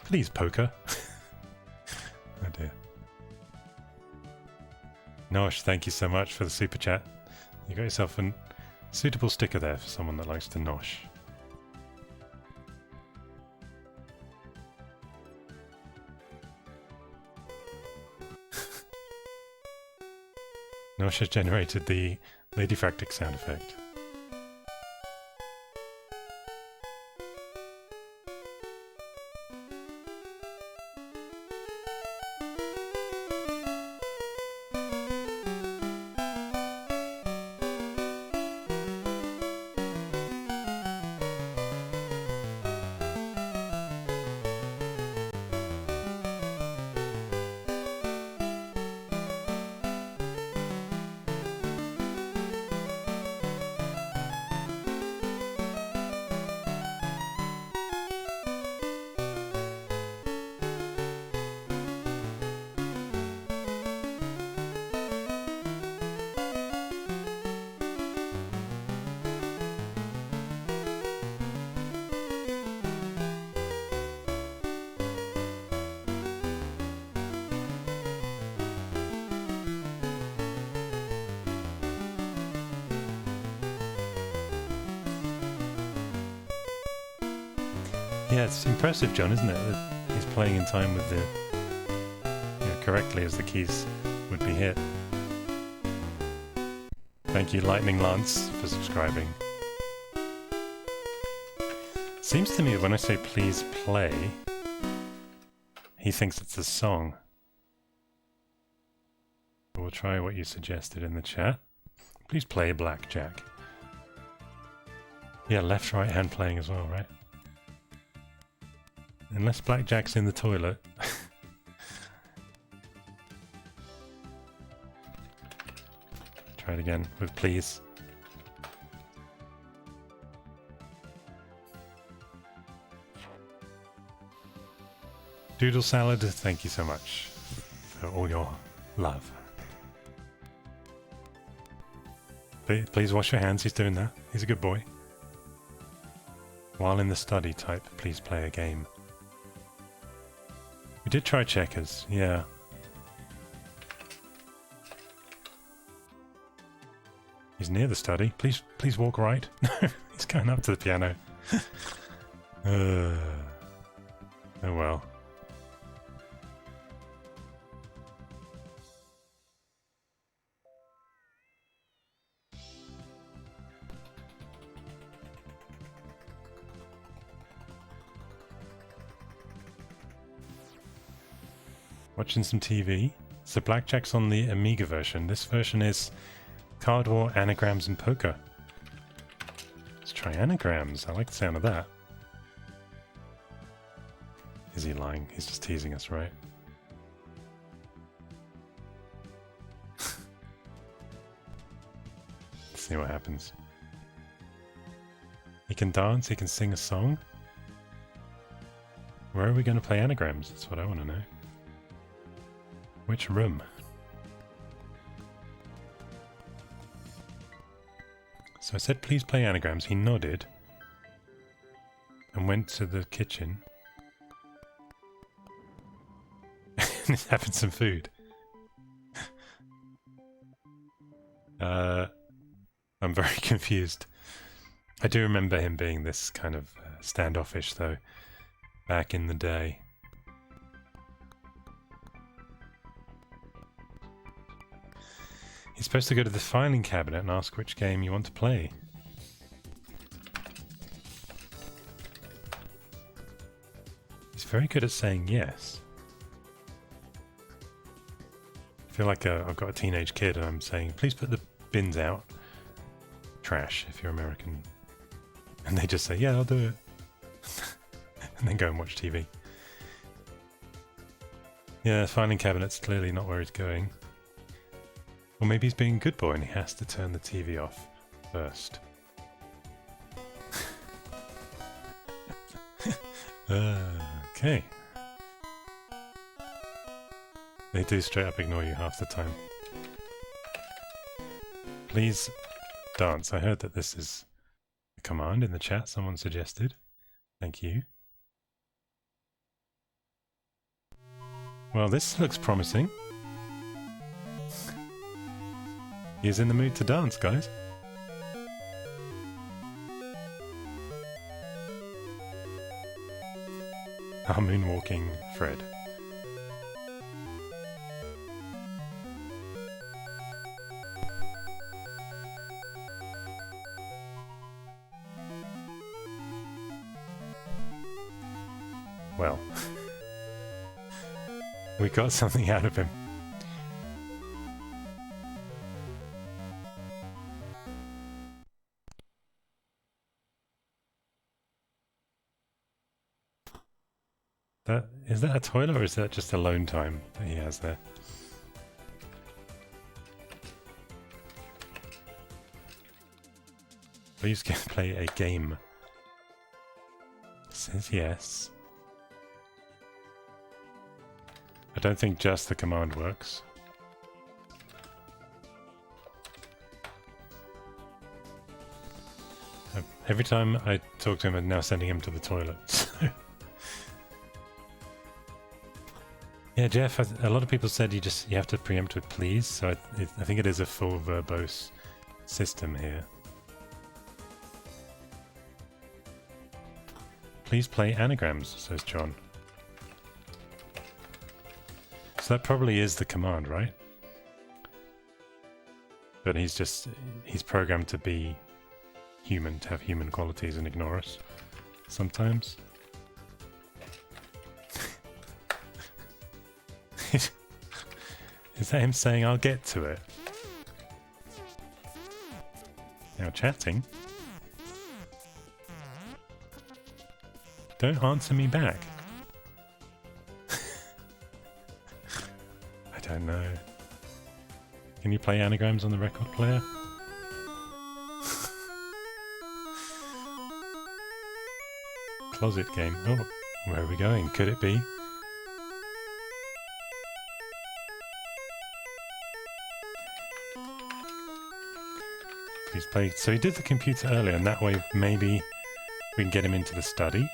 Please, poker. Oh dear. Nosh, thank you so much for the super chat. You got yourself a suitable sticker there for someone that likes to nosh. Nosh has generated the Ladyfractic sound effect. Yeah, it's impressive, John, isn't it? That he's playing in time with the correctly as the keys would be hit. Thank you, Lightning Lance, for subscribing. Seems to me when I say please play, he thinks it's a song. We'll try what you suggested in the chat. Please play Blackjack. Yeah, left, right hand playing as well, right? Unless Blackjack's in the toilet. Try it again with please. Doodle Salad, thank you so much for all your love. Please wash your hands, he's doing that. He's a good boy. While in the study, type please play a game. We did try checkers, yeah. He's near the study. Please walk right. He's going up to the piano. Oh well. Watching some TV. So Blackjack's on the Amiga version. This version is Card War, Anagrams and Poker. Let's try Anagrams. I like the sound of that. Is he lying? He's just teasing us, right? Let's see what happens. He can dance, he can sing a song. Where are we going to play Anagrams? That's what I want to know. Which room? So I said, please play Anagrams. He nodded and went to the kitchen. And he's having some food. I'm very confused. I do remember him being this kind of standoffish, though, back in the day. You're supposed to go to the filing cabinet and ask which game you want to play. He's very good at saying yes. I feel like I've got a teenage kid and I'm saying, please put the bins out. Trash, if you're American. And they just say, yeah, I'll do it. And then go and watch TV. Yeah, filing cabinet's clearly not where he's going. Or maybe he's being a good boy and he has to turn the TV off first. Okay. They do straight up ignore you half the time. Please dance. I heard that this is a command in the chat someone suggested. Thank you. Well, this looks promising. He's in the mood to dance, guys. Our moonwalking Fred. Well, we got something out of him. Is that a toilet or is that just alone time that he has there? Please play a game. Says yes. I don't think just the command works. Every time I talk to him, I'm now sending him to the toilet. Yeah, Jeff, a lot of people said you have to preempt with please, so I think it is a full verbose system here. Please play Anagrams, says John. So that probably is the command, right? But he's programmed to be human, to have human qualities and ignore us sometimes. Is that him saying, I'll get to it? Now chatting. Don't answer me back. I don't know. Can you play Anagrams on the record player? Closet game. Oh, where are we going? Could it be? Please play. So he did the computer earlier, and that way maybe we can get him into the study.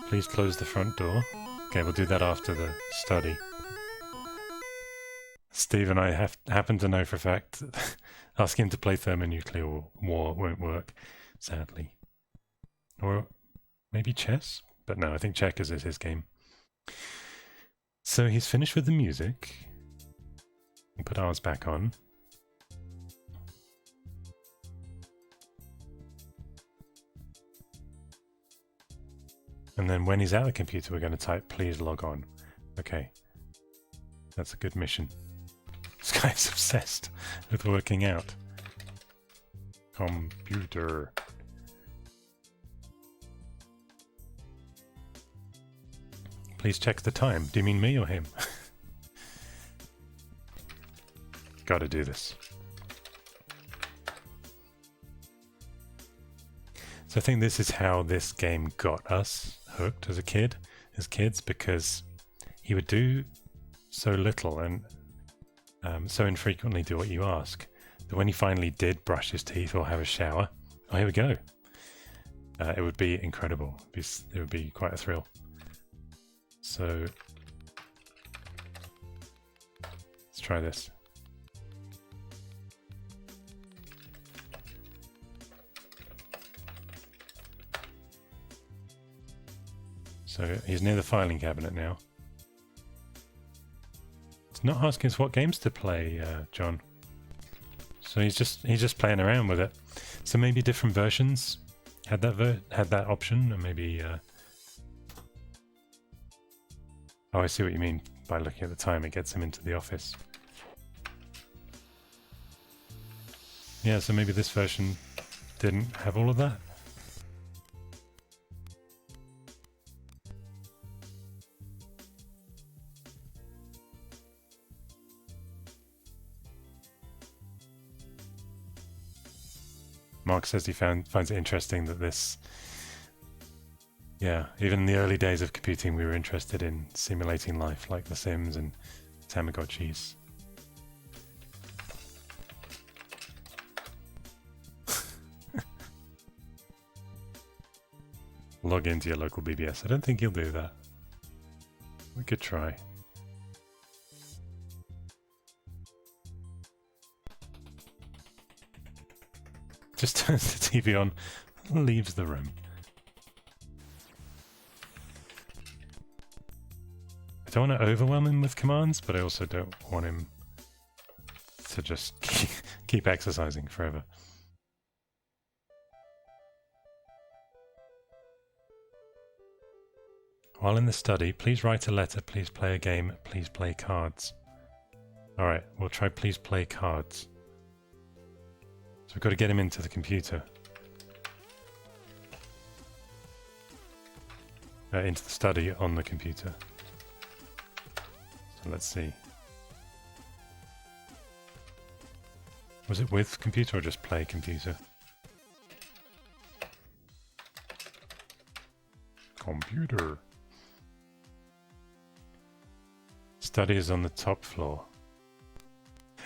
Please close the front door. Okay, we'll do that after the study. Steve and I happen to know for a fact that asking him to play thermonuclear war won't work, sadly. Or maybe chess? But no, I think checkers is his game. So he's finished with the music. We'll put ours back on. And then when he's at the computer, we're going to type, please log on. Okay. That's a good mission. This guy's obsessed with working out. Computer. Please check the time. Do you mean me or him? Gotta do this. So I think this is how this game got us hooked as kids, because he would do so little and so infrequently do what you ask, that when he finally did brush his teeth or have a shower, oh, here we go. It would be incredible. It would be quite a thrill. So let's try this. So he's near the filing cabinet now. It's not asking us what games to play, John. So he's just playing around with it. So maybe different versions had that option, and maybe. Oh, I see what you mean by looking at the time. It gets him into the office. Yeah, so maybe this version didn't have all of that. Mark says he finds it interesting that this, yeah, even in the early days of computing, we were interested in simulating life like The Sims and Tamagotchis. Log into your local BBS. I don't think he'll do that. We could try. Just turns the TV on and leaves the room. I don't want to overwhelm him with commands, but I also don't want him to just keep exercising forever. While in the study, please write a letter, please play a game, please play cards. Alright, we'll try please play cards. So we've got to get him into the computer. Into the study on the computer. So let's see. Was it with computer or just play computer? Computer. Study is on the top floor.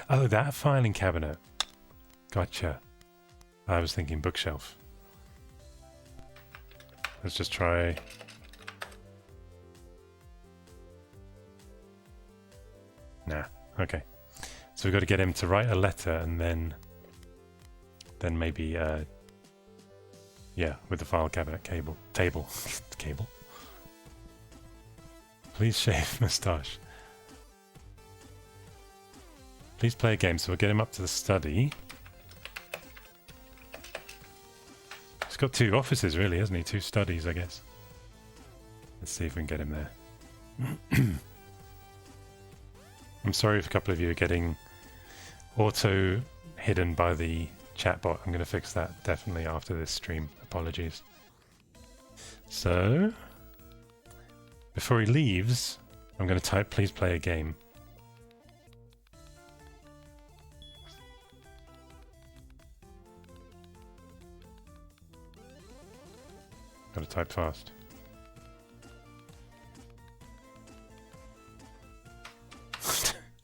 Oh, that filing cabinet. Gotcha. I was thinking bookshelf. Let's just try. Nah. Okay. So we've got to get him to write a letter, and then maybe yeah, with the file cabinet table. Cable. Please shave moustache. Please play a game. So we'll get him up to the study. He's got two offices, really, hasn't he? Two studies, I guess. Let's see if we can get him there. I'm sorry if a couple of you are getting auto hidden by the chatbot. I'm going to fix that definitely after this stream. Apologies. So, before he leaves, I'm going to type, please play a game. Got to type fast.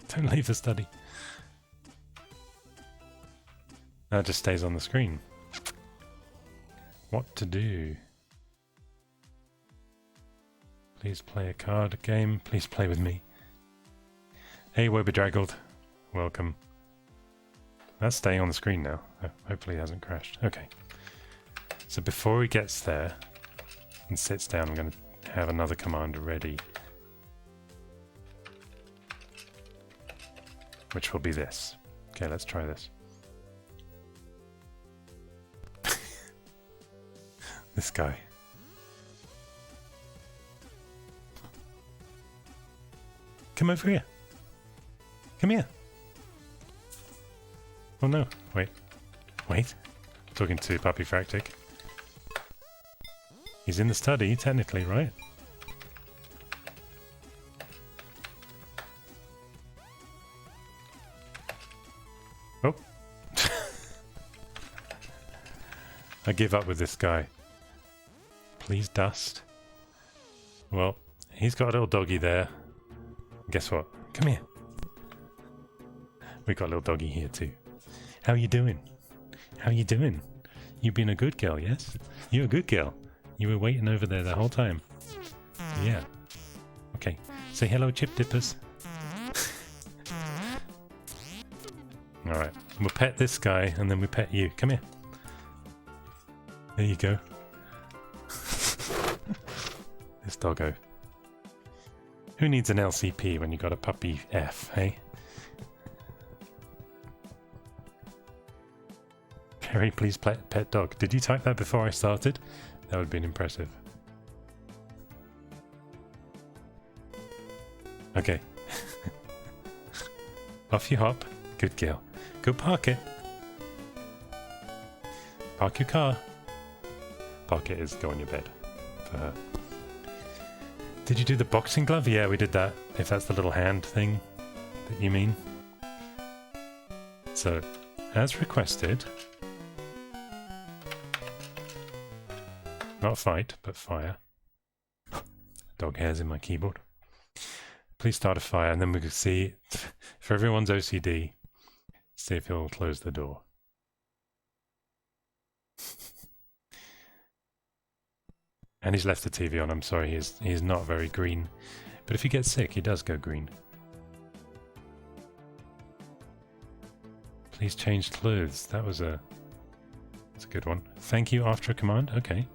Don't leave the study. Now it just stays on the screen. What to do? Please play a card game. Please play with me. Hey, Wobedraggled. Welcome. That's staying on the screen now. Hopefully it hasn't crashed. Okay. So before he gets there and sits down, I'm going to have another command ready. Which will be this. Okay, let's try this. This guy. come over here. Come here. Oh no, wait. Wait. Talking to Puppyfractic. He's in the study, technically, right? Oh. I give up with this guy. Please dust. Well, he's got a little doggy there. Guess what? Come here. We've got a little doggy here too. How you doing? How you doing? You've been a good girl, yes? You're a good girl. You were waiting over there the whole time. Yeah. Okay. Say hello, chip dippers. Alright. We'll pet this guy and then we pet you. Come here. There you go. This doggo. Who needs an LCP when you got a puppy F, hey? Peri, please pet dog. Did you type that before I started? That would have been impressive. Okay. Off you hop. Good girl. Go park it. Park your car. Park it is go on your bed for her. Did you do the boxing glove? Yeah, we did that. If that's the little hand thing that you mean. So, as requested... Not fight, but fire. Dog hairs in my keyboard. Please start a fire, and then we can see, for everyone's OCD, see if he'll close the door. And he's left the TV on. I'm sorry, he's not very green. But if he gets sick, he does go green. Please change clothes. That's a good one. Thank you after a command. Okay.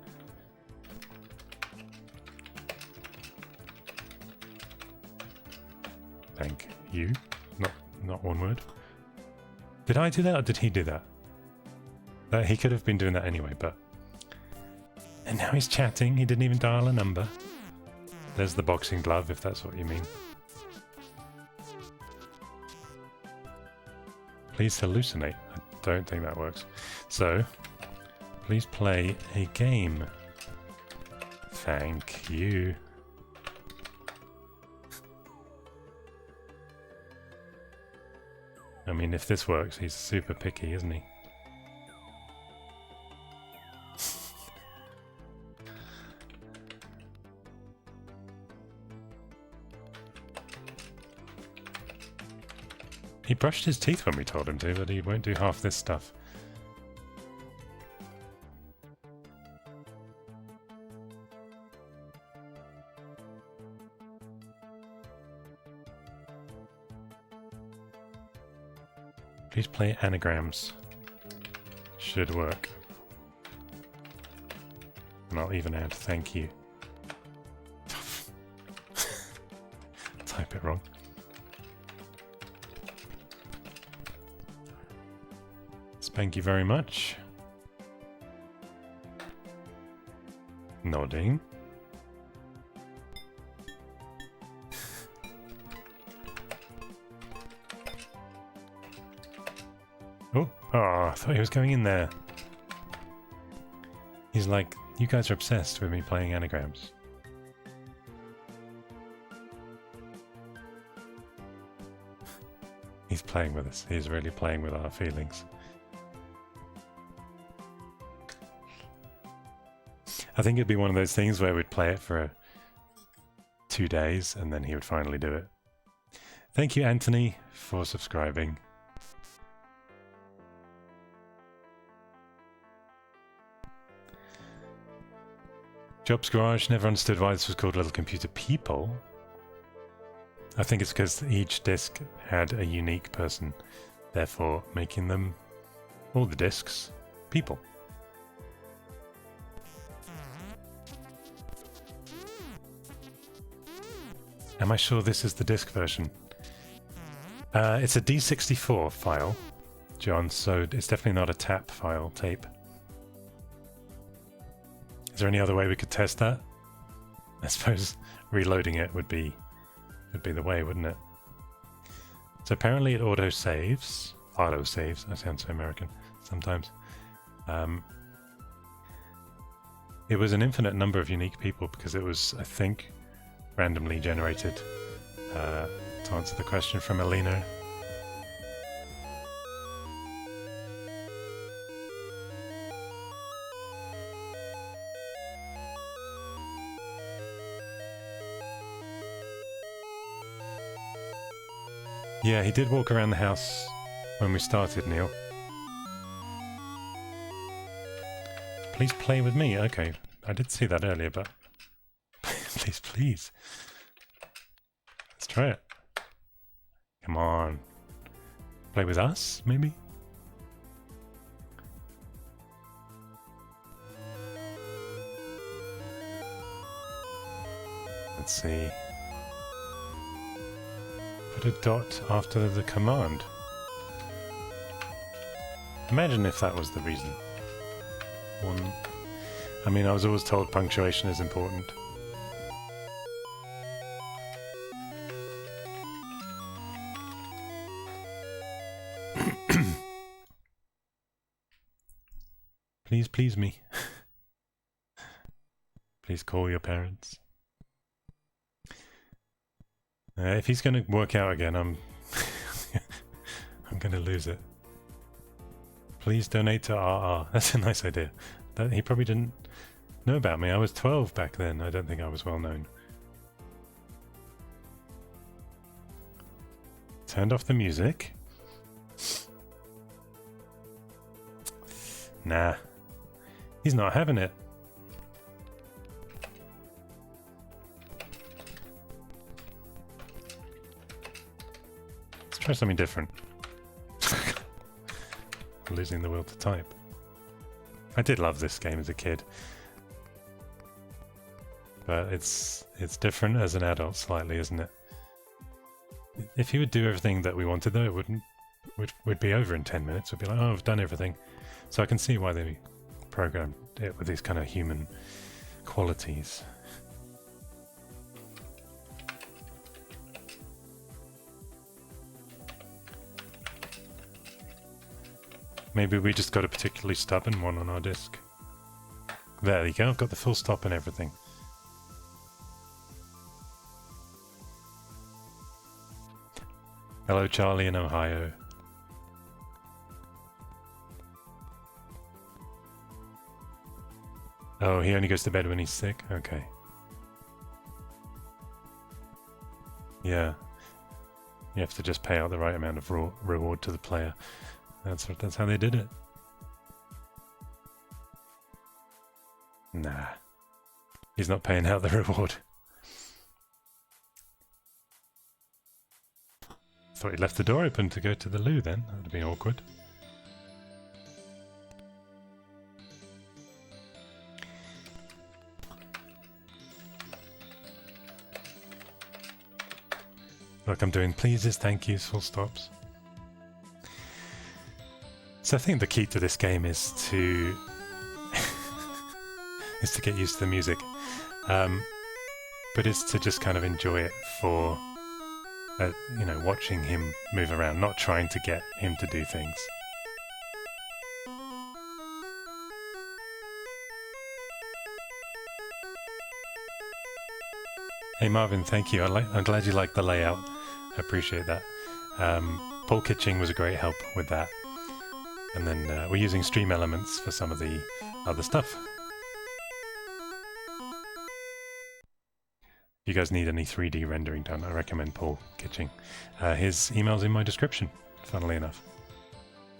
Thank you. Not one word. Did I do that or did he do that? He could have been doing that anyway, but... And now he's chatting. He didn't even dial a number. There's the boxing glove, if that's what you mean. Please hallucinate. I don't think that works. So, please play a game. Thank you. I mean, if this works, he's super picky, isn't he? He brushed his teeth when we told him to, but he won't do half this stuff. Please play Anagrams. Should work. And I'll even add thank you. Type it wrong. Thank you very much. Nodding. Oh, I thought he was going in there. He's like, you guys are obsessed with me playing anagrams. He's playing with us. He's really playing with our feelings. I think it'd be one of those things where we'd play it for 2 days and then he would finally do it. Thank you, Anthony, for subscribing. Jobs Garage, never understood why this was called Little Computer People. I think it's because each disc had a unique person, therefore making them, all the discs, people. Am I sure this is the disc version? It's a D64 file, John, so it's definitely not a tap file, tape. Is there any other way we could test that? I suppose reloading it would be would be the way, wouldn't it? So apparently it auto-saves. Auto-saves, I sound so American sometimes. It was an infinite number of unique people because it was, I think, randomly generated. To answer the question from Alina. Yeah, he did walk around the house when we started, Neil. Please play with me. Okay, I did see that earlier, but please, please. Let's try it. Come on. Play with us, maybe? Let's see. Put a dot after the command. Imagine if that was the reason. One. I mean, I was always told punctuation is important. Please, please me. Please call your parents. If he's going to work out again, I'm going to lose it. Please donate to RR. That's a nice idea. He probably didn't know about me. I was 12 back then. I don't think I was well known. Turned off the music. Nah. He's not having it. Let's try something different. Losing the will to type. I did love this game as a kid. But it's different as an adult slightly, isn't it? If he would do everything that we wanted though, it would be over in 10 minutes. We'd be like, oh, I've done everything. So I can see why they programmed it with these kind of human qualities. Maybe we just got a particularly stubborn one on our disk. There you go, I've got the full stop and everything. Hello Charlie in Ohio. Oh, he only goes to bed when he's sick? Okay. Yeah. You have to just pay out the right amount of reward to the player. That's how they did it. Nah. He's not paying out the reward. Thought he left the door open to go to the loo then. That would have been awkward. Look, I'm doing pleases, thank yous, full stops. So I think the key to this game is to get used to the music, but it's to just kind of enjoy it for, you know, watching him move around, not trying to get him to do things. Hey Marvin, thank you. I'm glad you like the layout. I appreciate that. Paul Kitching was a great help with that. And then we're using Stream Elements for some of the other stuff. If you guys need any 3D rendering done, I recommend Paul Kitching. His email's in my description, funnily enough.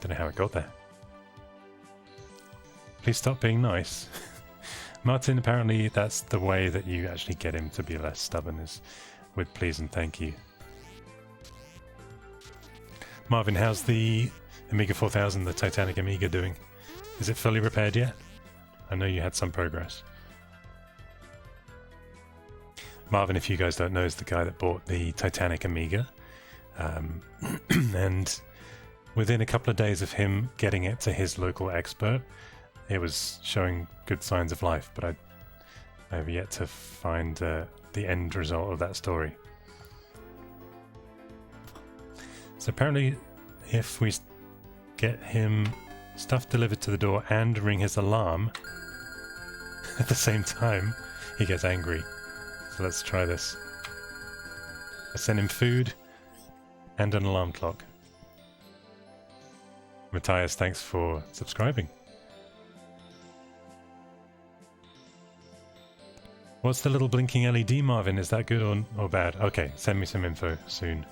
Don't know how it got there. Please stop being nice. Martin, apparently that's the way that you actually get him to be less stubborn, is with please and thank you. Marvin, how's the Amiga 4000, the Titanic Amiga, doing? Is it fully repaired yet? I know you had some progress. Marvin, if you guys don't know, is the guy that bought the Titanic Amiga. And within a couple of days of him getting it to his local expert, it was showing good signs of life, but I have yet to find the end result of that story. So apparently if we get him stuff delivered to the door and ring his alarm at the same time, he gets angry. So let's try this. I send him food and an alarm clock. Matthias, thanks for subscribing. What's the little blinking LED, Marvin? Is that good or bad? Okay, send me some info soon.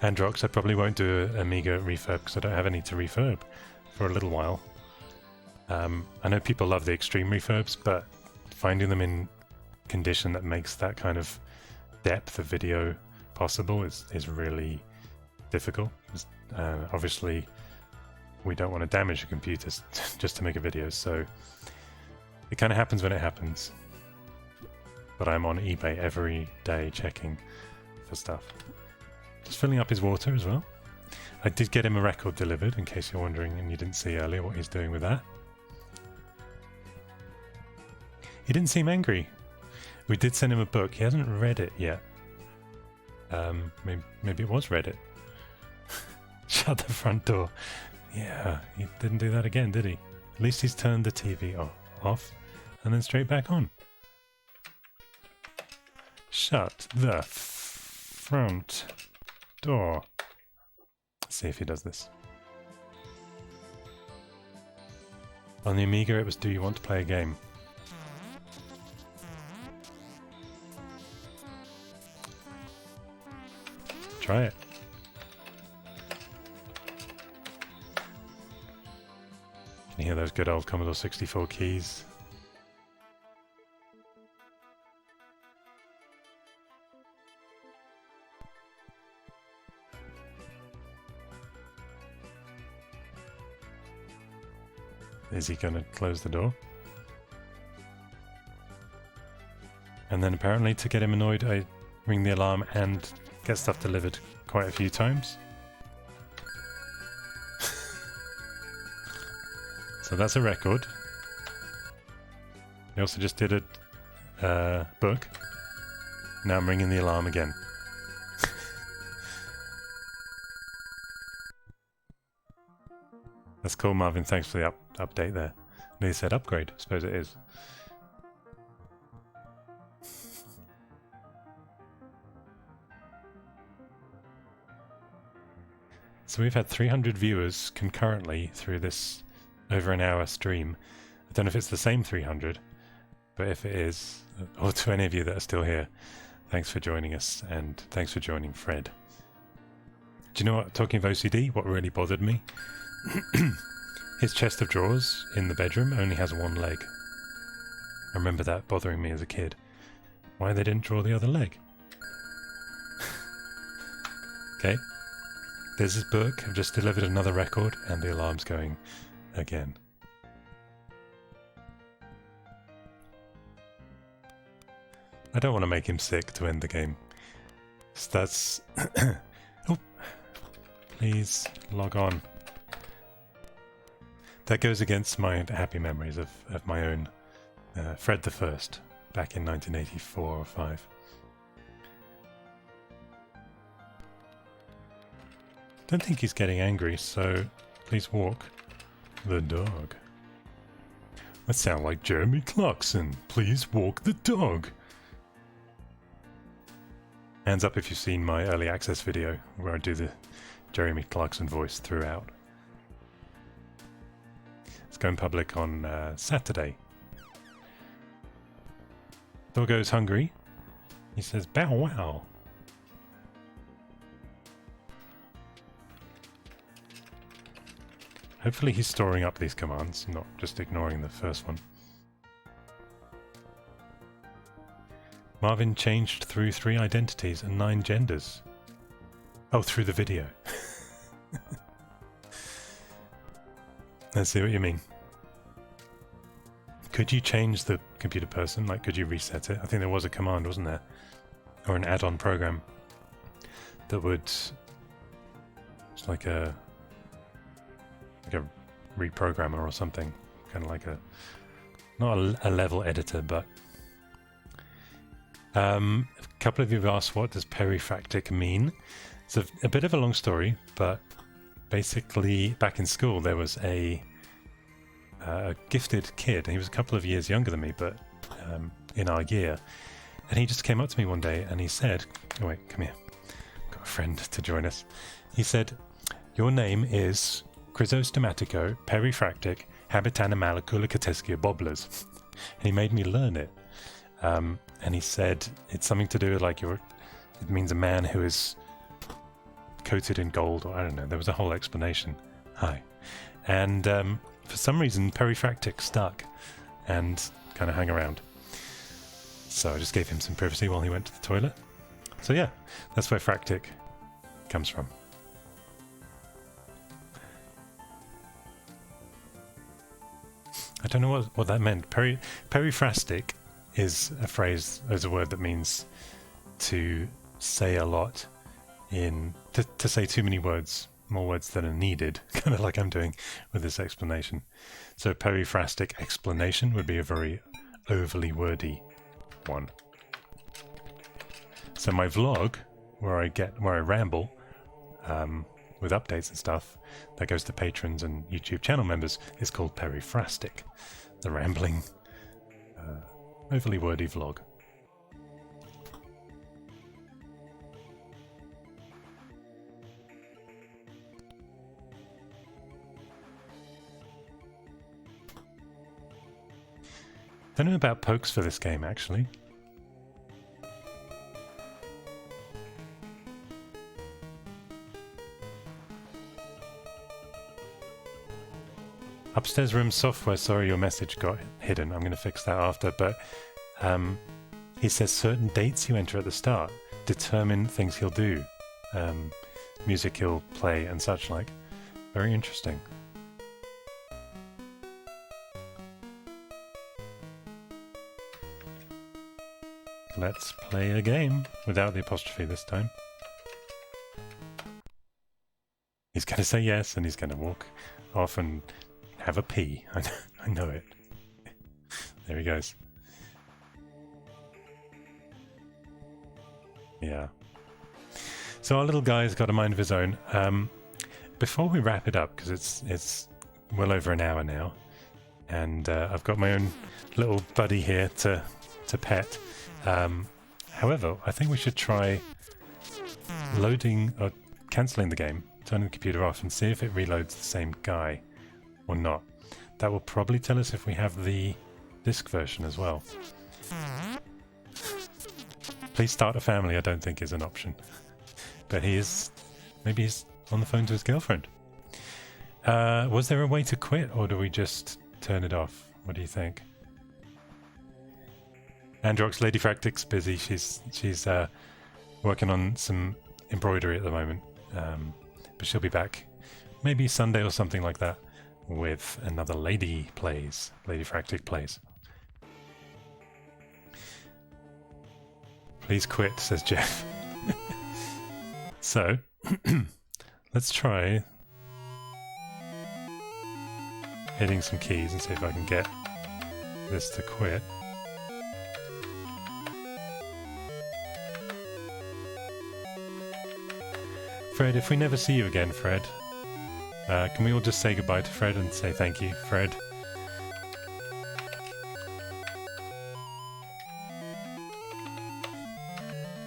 Androx, I probably won't do an Amiga refurb because I don't have any to refurb for a little while. I know people love the extreme refurbs, but finding them in condition that makes that kind of depth of video possible is really difficult. Obviously, we don't want to damage the computers just to make a video, so it kind of happens when it happens. But I'm on eBay every day checking for stuff. Just filling up his water as well. I did get him a record delivered, in case you're wondering and you didn't see earlier what he's doing with that. He didn't seem angry. We did send him a book. He hasn't read it yet. Maybe it was read it. Shut the front door. Yeah, he didn't do that again, did he? At least he's turned the TV off and then straight back on. Shut the front door. Let's see if he does this. On the Amiga it was do you want to play a game? Try it. Can you hear those good old Commodore 64 keys? Is he going to close the door? And then apparently to get him annoyed I ring the alarm and get stuff delivered quite a few times. So that's a record. He also just did a book. Now I'm ringing the alarm again. That's cool, Marvin. Thanks for the update there. They said upgrade. I suppose it is. So we've had 300 viewers concurrently through this over an hour stream. I don't know if it's the same 300, but if it is, or to any of you that are still here, thanks for joining us, and thanks for joining Fred. Do you know what, talking of OCD, what really bothered me? His chest of drawers in the bedroom only has one leg. I remember that bothering me as a kid. Why they didn't draw the other leg? Okay. There's his book. I've just delivered another record and the alarm's going again. I don't want to make him sick to end the game. So that's... oh, please log on. That goes against my happy memories of my own Fred the First back in 1984 or 5. Don't think he's getting angry, so please walk the dog. That sound like Jeremy Clarkson. Please walk the dog. Hands up if you've seen my early access video where I do the Jeremy Clarkson voice throughout. It's going public on Saturday. Doggo's hungry. He says, bow wow. Hopefully he's storing up these commands, not just ignoring the first one. Marvin changed through 3 identities and 9 genders. Oh, through the video. Let's see what you mean. Could you change the computer person? Like, could you reset it? I think there was a command, wasn't there? Or an add-on program that would... It's like a reprogrammer or something. Kind of like a... Not a level editor, but... A couple of you have asked, what does perifractic mean? It's a bit of a long story, but basically back in school there was a gifted kid. He was a couple of years younger than me, but in our year. And he just came up to me one day and he said, oh wait, come here. I've got a friend to join us. He said, your name is Chrysostomatico perifractic habitanimalaculicatescia bobblers. And he made me learn it. And he said it's something to do with like it means a man who is coated in gold, or I don't know. There was a whole explanation. Hi. And for some reason, perifractic stuck and kind of hung around. So I just gave him some privacy while he went to the toilet. So yeah, that's where fractic comes from. I don't know what that meant. Periphrastic is a word that means to say a lot to say too many words, more words than are needed, kind of like I'm doing with this explanation. So periphrastic explanation would be a very overly wordy one. So my vlog, where I ramble with updates and stuff, that goes to patrons and YouTube channel members, is called periphrastic, the rambling, overly wordy vlog. Don't know about pokes for this game, actually. Upstairs room software, sorry your message got hidden. I'm going to fix that after, but he says certain dates you enter at the start determine things he'll do. Music he'll play and such like. Very interesting. Let's play a game without the apostrophe this time. He's going to say yes, and he's going to walk off and have a pee. I know it. There he goes. Yeah. So our little guy's got a mind of his own. Before we wrap it up, because it's well over an hour now, and I've got my own little buddy here to pet. However, I think we should try loading or cancelling the game, turning the computer off, and see if it reloads the same guy or not. That will probably tell us if we have the disc version as well. Please start a family, I don't think is an option. But maybe he's on the phone to his girlfriend. Was there a way to quit, or do we just turn it off? What do you think? Androx Ladyfractic's busy. She's working on some embroidery at the moment, but she'll be back maybe Sunday or something like that with another Ladyfractic plays. Please quit, says Jeff. So let's try hitting some keys and see if I can get this to quit. Fred, if we never see you again, Fred, can we all just say goodbye to Fred and say thank you, Fred?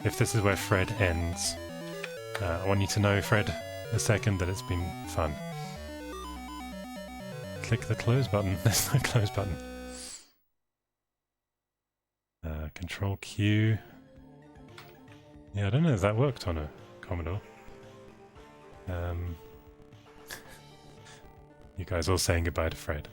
If this is where Fred ends, I want you to know, Fred, the second, that it's been fun. Click the close button. There's no close button. Control Q. Yeah, I don't know if that worked on a Commodore. You guys all saying goodbye to Fred.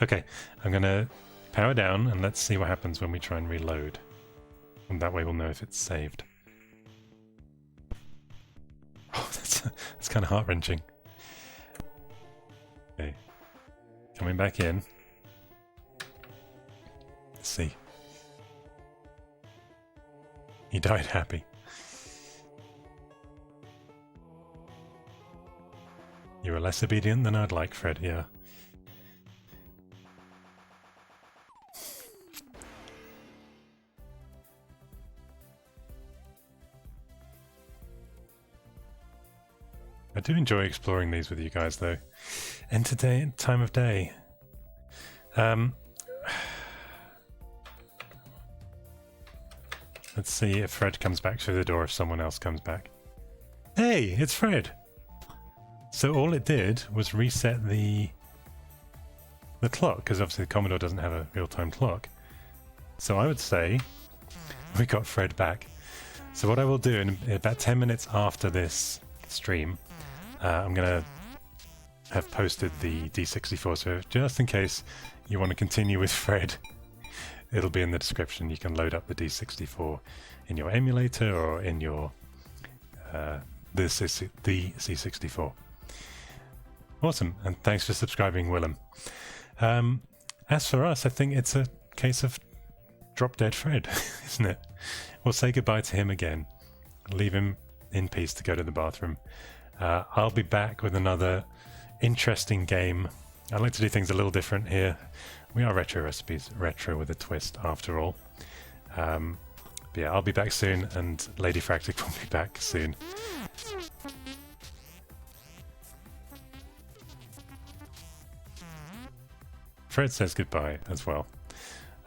Okay, I'm gonna power down and let's see what happens when we try and reload. And that way we'll know if it's saved. Oh, that's kind of heart-wrenching. Okay, coming back in. Let's see. He died happy. You were less obedient than I'd like, Fred, yeah. I do enjoy exploring these with you guys, though. Entertain time of day. Let's see if Fred comes back through the door, if someone else comes back. Hey, it's Fred! So all it did was reset the clock, because obviously the Commodore doesn't have a real-time clock. So I would say we got Fred back. So what I will do in about 10 minutes after this stream, I'm going to have posted the D64, so just in case you want to continue with Fred, it'll be in the description. You can load up the D64 in your emulator or in your the C64. Awesome, and thanks for subscribing, Willem. As for us, I think it's a case of drop dead Fred, isn't it? We'll say goodbye to him again, leave him in peace to go to the bathroom. I'll be back with another interesting game. I like to do things a little different here. We are retro recipes, retro with a twist after all. But yeah, I'll be back soon, and Ladyfractic will be back soon. Fred says goodbye as well.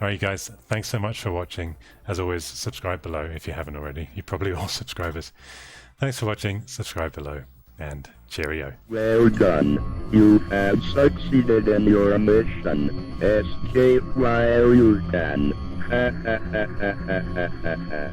Alright guys, thanks so much for watching. As always, subscribe below if you haven't already. You're probably all subscribers. Thanks for watching, subscribe below, and cheerio. Well done. You have succeeded in your mission. Escape while you can. Ha ha ha ha ha ha ha.